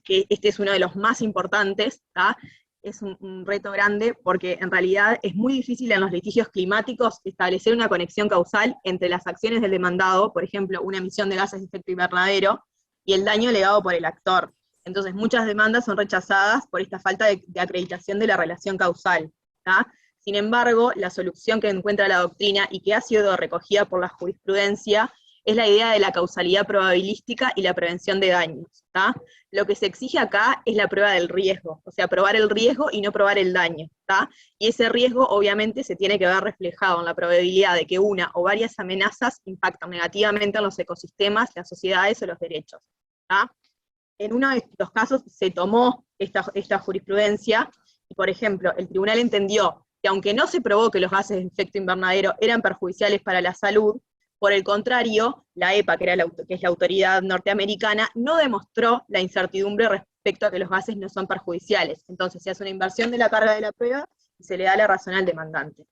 que este es uno de los más importantes, ¿tá? Es un reto grande, porque en realidad es muy difícil en los litigios climáticos establecer una conexión causal entre las acciones del demandado, por ejemplo, una emisión de gases de efecto invernadero, y el daño legado por el actor. Entonces muchas demandas son rechazadas por esta falta de acreditación de la relación causal, ¿tá? Sin embargo, la solución que encuentra la doctrina, y que ha sido recogida por la jurisprudencia, es la idea de la causalidad probabilística y la prevención de daños, ¿tá? Lo que se exige acá es la prueba del riesgo, o sea, probar el riesgo y no probar el daño, ¿tá? Y ese riesgo obviamente se tiene que ver reflejado en la probabilidad de que una o varias amenazas impactan negativamente en los ecosistemas, las sociedades o los derechos, ¿tá? En uno de estos casos se tomó esta jurisprudencia, y por ejemplo, el tribunal entendió que aunque no se probó que los gases de efecto invernadero eran perjudiciales para la salud, por el contrario, la EPA, que es la autoridad norteamericana, no demostró la incertidumbre respecto a que los gases no son perjudiciales. Entonces se hace una inversión de la carga de la prueba y se le da la razón al demandante.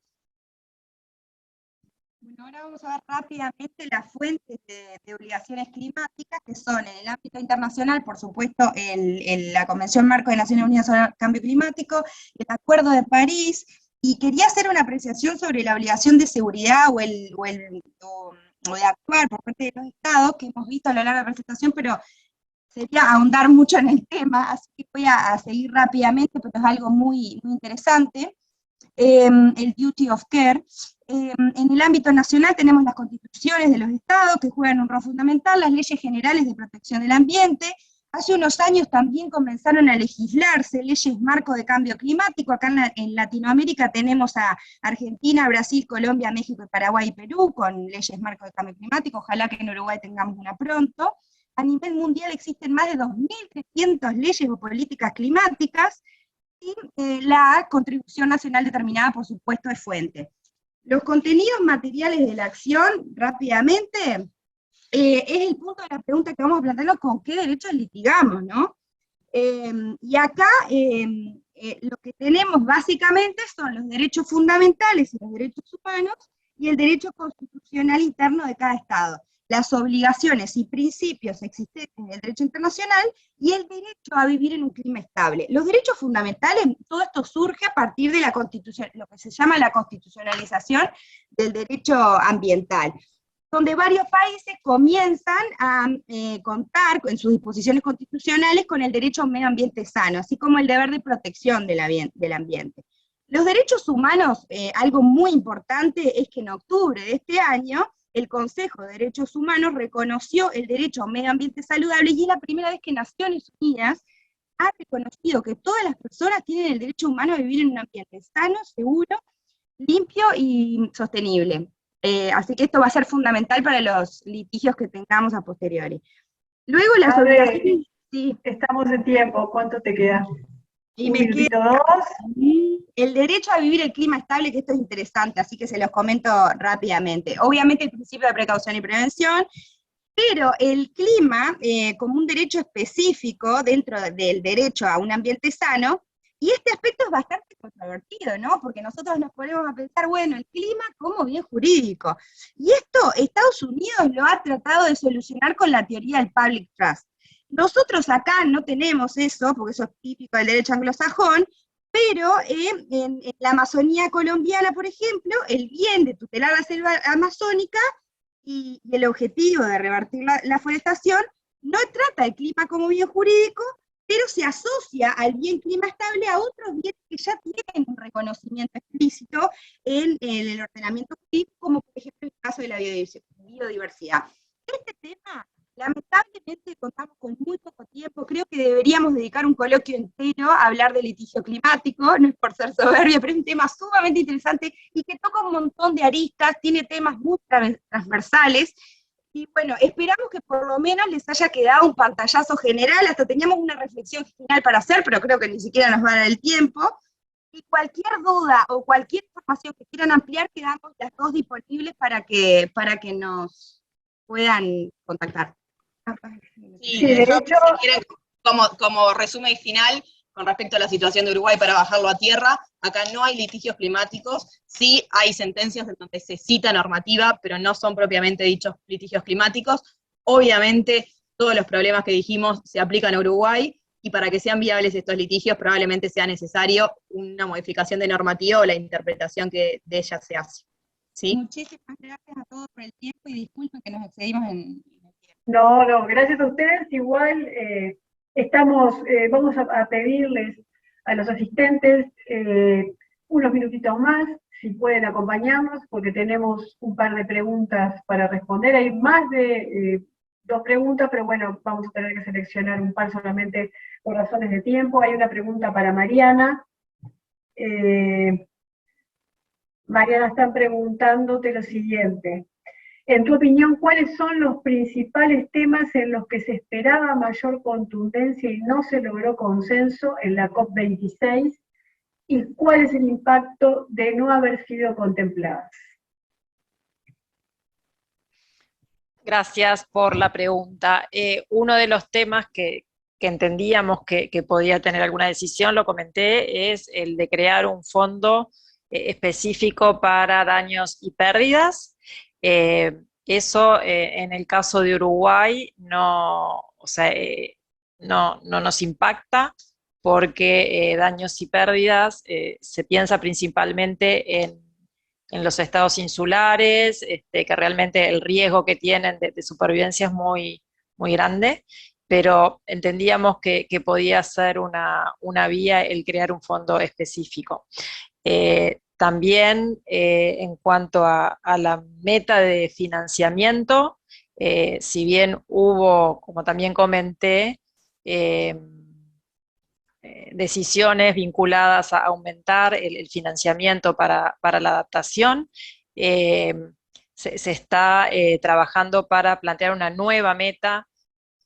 Bueno, ahora vamos a ver rápidamente las fuentes de obligaciones climáticas, que son en el ámbito internacional, por supuesto, en la Convención Marco de Naciones Unidas sobre el Cambio Climático, el Acuerdo de París. Y quería hacer una apreciación sobre la obligación de seguridad o de actuar por parte de los estados, que hemos visto a lo largo de la presentación, pero sería ahondar mucho en el tema, así que voy a seguir rápidamente, pero es algo muy, muy interesante. El duty of care. En el ámbito nacional tenemos las constituciones de los estados, que juegan un rol fundamental, las leyes generales de protección del ambiente. Hace unos años también comenzaron a legislarse leyes marco de cambio climático. Acá en Latinoamérica tenemos a Argentina, Brasil, Colombia, México, Paraguay y Perú con leyes marco de cambio climático. Ojalá que en Uruguay tengamos una pronto. A nivel mundial existen más de 2.300 leyes o políticas climáticas, y la contribución nacional determinada, por supuesto, es fuente. Los contenidos materiales de la acción, rápidamente, es el punto de la pregunta que vamos a plantearnos: ¿con qué derechos litigamos, no? Y acá lo que tenemos básicamente son los derechos fundamentales y los derechos humanos, y el derecho constitucional interno de cada Estado, las obligaciones y principios existentes en el derecho internacional, y el derecho a vivir en un clima estable. Los derechos fundamentales, todo esto surge a partir de la constitución, lo que se llama la constitucionalización del derecho ambiental, donde varios países comienzan a contar en sus disposiciones constitucionales con el derecho a un medio ambiente sano, así como el deber de protección del ambiente. Los derechos humanos, algo muy importante es que en octubre de este año, el Consejo de Derechos Humanos reconoció el derecho a un medio ambiente saludable, y es la primera vez que Naciones Unidas ha reconocido que todas las personas tienen el derecho humano a vivir en un ambiente sano, seguro, limpio y sostenible. Así que esto va a ser fundamental para los litigios que tengamos a posteriori. Luego las obligaciones... Sí. Estamos en tiempo, ¿cuánto te queda? Y me queda el derecho a vivir el clima estable, que esto es interesante, así que se los comento rápidamente. Obviamente el principio de precaución y prevención, pero el clima como un derecho específico dentro del derecho a un ambiente sano. Y este aspecto es bastante controvertido, ¿no? Porque nosotros nos ponemos a pensar, bueno, el clima como bien jurídico. Y esto Estados Unidos lo ha tratado de solucionar con la teoría del public trust. Nosotros acá no tenemos eso, porque eso es típico del derecho anglosajón, pero en la Amazonía colombiana, por ejemplo, el bien de tutelar la selva amazónica y el objetivo de revertir la forestación no trata el clima como bien jurídico, pero se asocia al bien clima estable a otros bienes que ya tienen un reconocimiento explícito en el ordenamiento jurídico, como por ejemplo el caso de la biodiversidad. Este tema, lamentablemente, contamos con muy poco tiempo. Creo que deberíamos dedicar un coloquio entero a hablar de litigio climático, no es por ser soberbia, pero es un tema sumamente interesante y que toca un montón de aristas, tiene temas muy transversales. Y bueno, esperamos que por lo menos les haya quedado un pantallazo general, hasta teníamos una reflexión final para hacer, pero creo que ni siquiera nos va a dar el tiempo. Y cualquier duda o cualquier información que quieran ampliar, quedamos las dos disponibles para que nos puedan contactar. Sí, de yo, hecho, si quieren, como resumen final, con respecto a la situación de Uruguay para bajarlo a tierra, acá no hay litigios climáticos, sí hay sentencias en donde se cita normativa, pero no son propiamente dichos litigios climáticos. Obviamente, todos los problemas que dijimos se aplican a Uruguay, y para que sean viables estos litigios probablemente sea necesario una modificación de normativa o la interpretación que de ella se hace. ¿Sí? Muchísimas gracias a todos por el tiempo y disculpen que nos excedimos en el tiempo. no, gracias a ustedes. Igual vamos a pedirles a los asistentes unos minutitos más, si pueden acompañarnos, porque tenemos un par de preguntas para responder. Hay más de 2 preguntas, pero bueno, vamos a tener que seleccionar un par solamente por razones de tiempo. Hay una pregunta para Mariana. Mariana, están preguntándote lo siguiente. En tu opinión, ¿cuáles son los principales temas en los que se esperaba mayor contundencia y no se logró consenso en la COP26? ¿Y cuál es el impacto de no haber sido contempladas? Gracias por la pregunta. Uno de los temas que entendíamos que podía tener alguna decisión, lo comenté, es el de crear un fondo específico para daños y pérdidas. Eso en el caso de Uruguay no nos impacta, porque daños y pérdidas se piensa principalmente en los estados insulares, que realmente el riesgo que tienen de supervivencia es muy, muy grande, pero entendíamos que podía ser una vía el crear un fondo específico. También en cuanto a la meta de financiamiento, si bien hubo, como también comenté, decisiones vinculadas a aumentar el financiamiento para la adaptación, se está trabajando para plantear una nueva meta,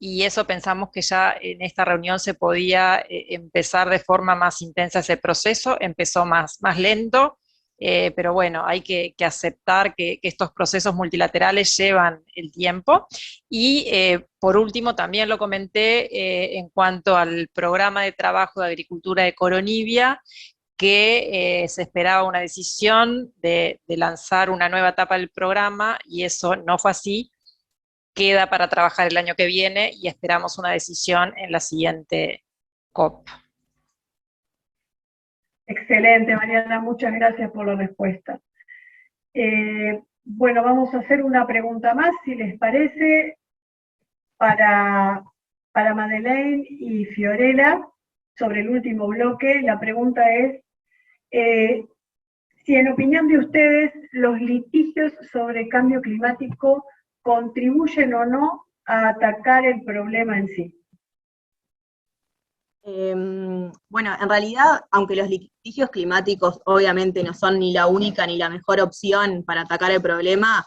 y eso pensamos que ya en esta reunión se podía empezar de forma más intensa ese proceso. Empezó más lento, pero bueno, hay que aceptar que estos procesos multilaterales llevan el tiempo. Y por último, también lo comenté en cuanto al programa de trabajo de agricultura de Coronibia, que se esperaba una decisión de lanzar una nueva etapa del programa, y eso no fue así. Queda para trabajar el año que viene y esperamos una decisión en la siguiente COP. Excelente, Mariana, muchas gracias por la respuesta. Bueno, vamos a hacer una pregunta más, si les parece, para Madeleine y Fiorella, sobre el último bloque. La pregunta es, si en opinión de ustedes los litigios sobre cambio climático contribuyen o no a atacar el problema en sí. Bueno, en realidad, aunque los litigios climáticos obviamente no son ni la única ni la mejor opción para atacar el problema,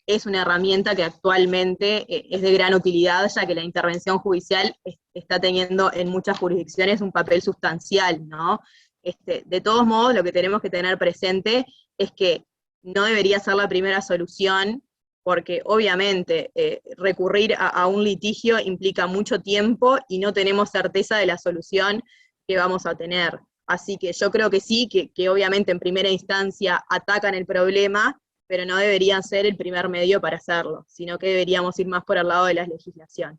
es una herramienta que actualmente es de gran utilidad, ya que la intervención judicial está teniendo en muchas jurisdicciones un papel sustancial, ¿no? De todos modos, lo que tenemos que tener presente es que no debería ser la primera solución, porque obviamente recurrir a un litigio implica mucho tiempo y no tenemos certeza de la solución que vamos a tener. Así que yo creo que sí, que obviamente en primera instancia atacan el problema, pero no deberían ser el primer medio para hacerlo, sino que deberíamos ir más por el lado de la legislación.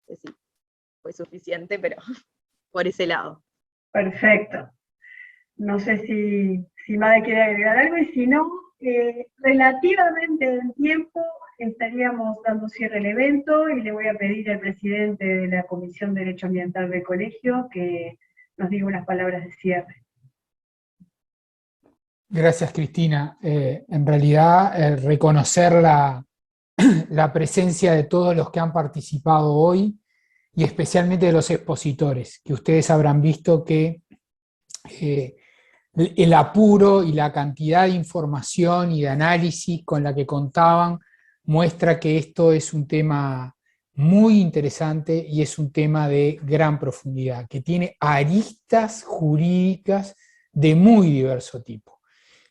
No sé si fue suficiente, pero por ese lado. Perfecto. No sé si Made quiere agregar algo, y si no, relativamente en tiempo estaríamos dando cierre al evento, y le voy a pedir al presidente de la Comisión de Derecho Ambiental del colegio que nos diga unas palabras de cierre. Gracias, Cristina. En realidad, reconocer la presencia de todos los que han participado hoy, y especialmente de los expositores, que ustedes habrán visto que el apuro y la cantidad de información y de análisis con la que contaban muestra que esto es un tema muy interesante y es un tema de gran profundidad, que tiene aristas jurídicas de muy diverso tipo.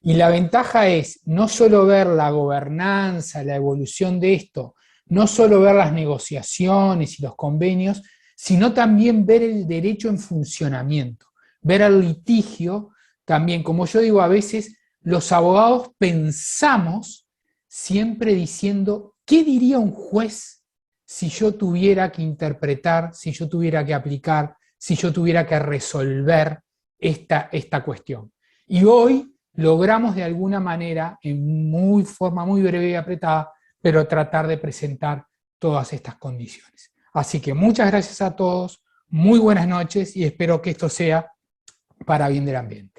Y la ventaja es no solo ver la gobernanza, la evolución de esto, no solo ver las negociaciones y los convenios, sino también ver el derecho en funcionamiento, ver el litigio también. Como yo digo, a veces los abogados pensamos siempre diciendo, ¿qué diría un juez si yo tuviera que interpretar, si yo tuviera que aplicar, si yo tuviera que resolver esta cuestión? Y hoy logramos de alguna manera, en forma muy breve y apretada, pero tratar de presentar todas estas condiciones. Así que muchas gracias a todos, muy buenas noches, y espero que esto sea para bien del ambiente.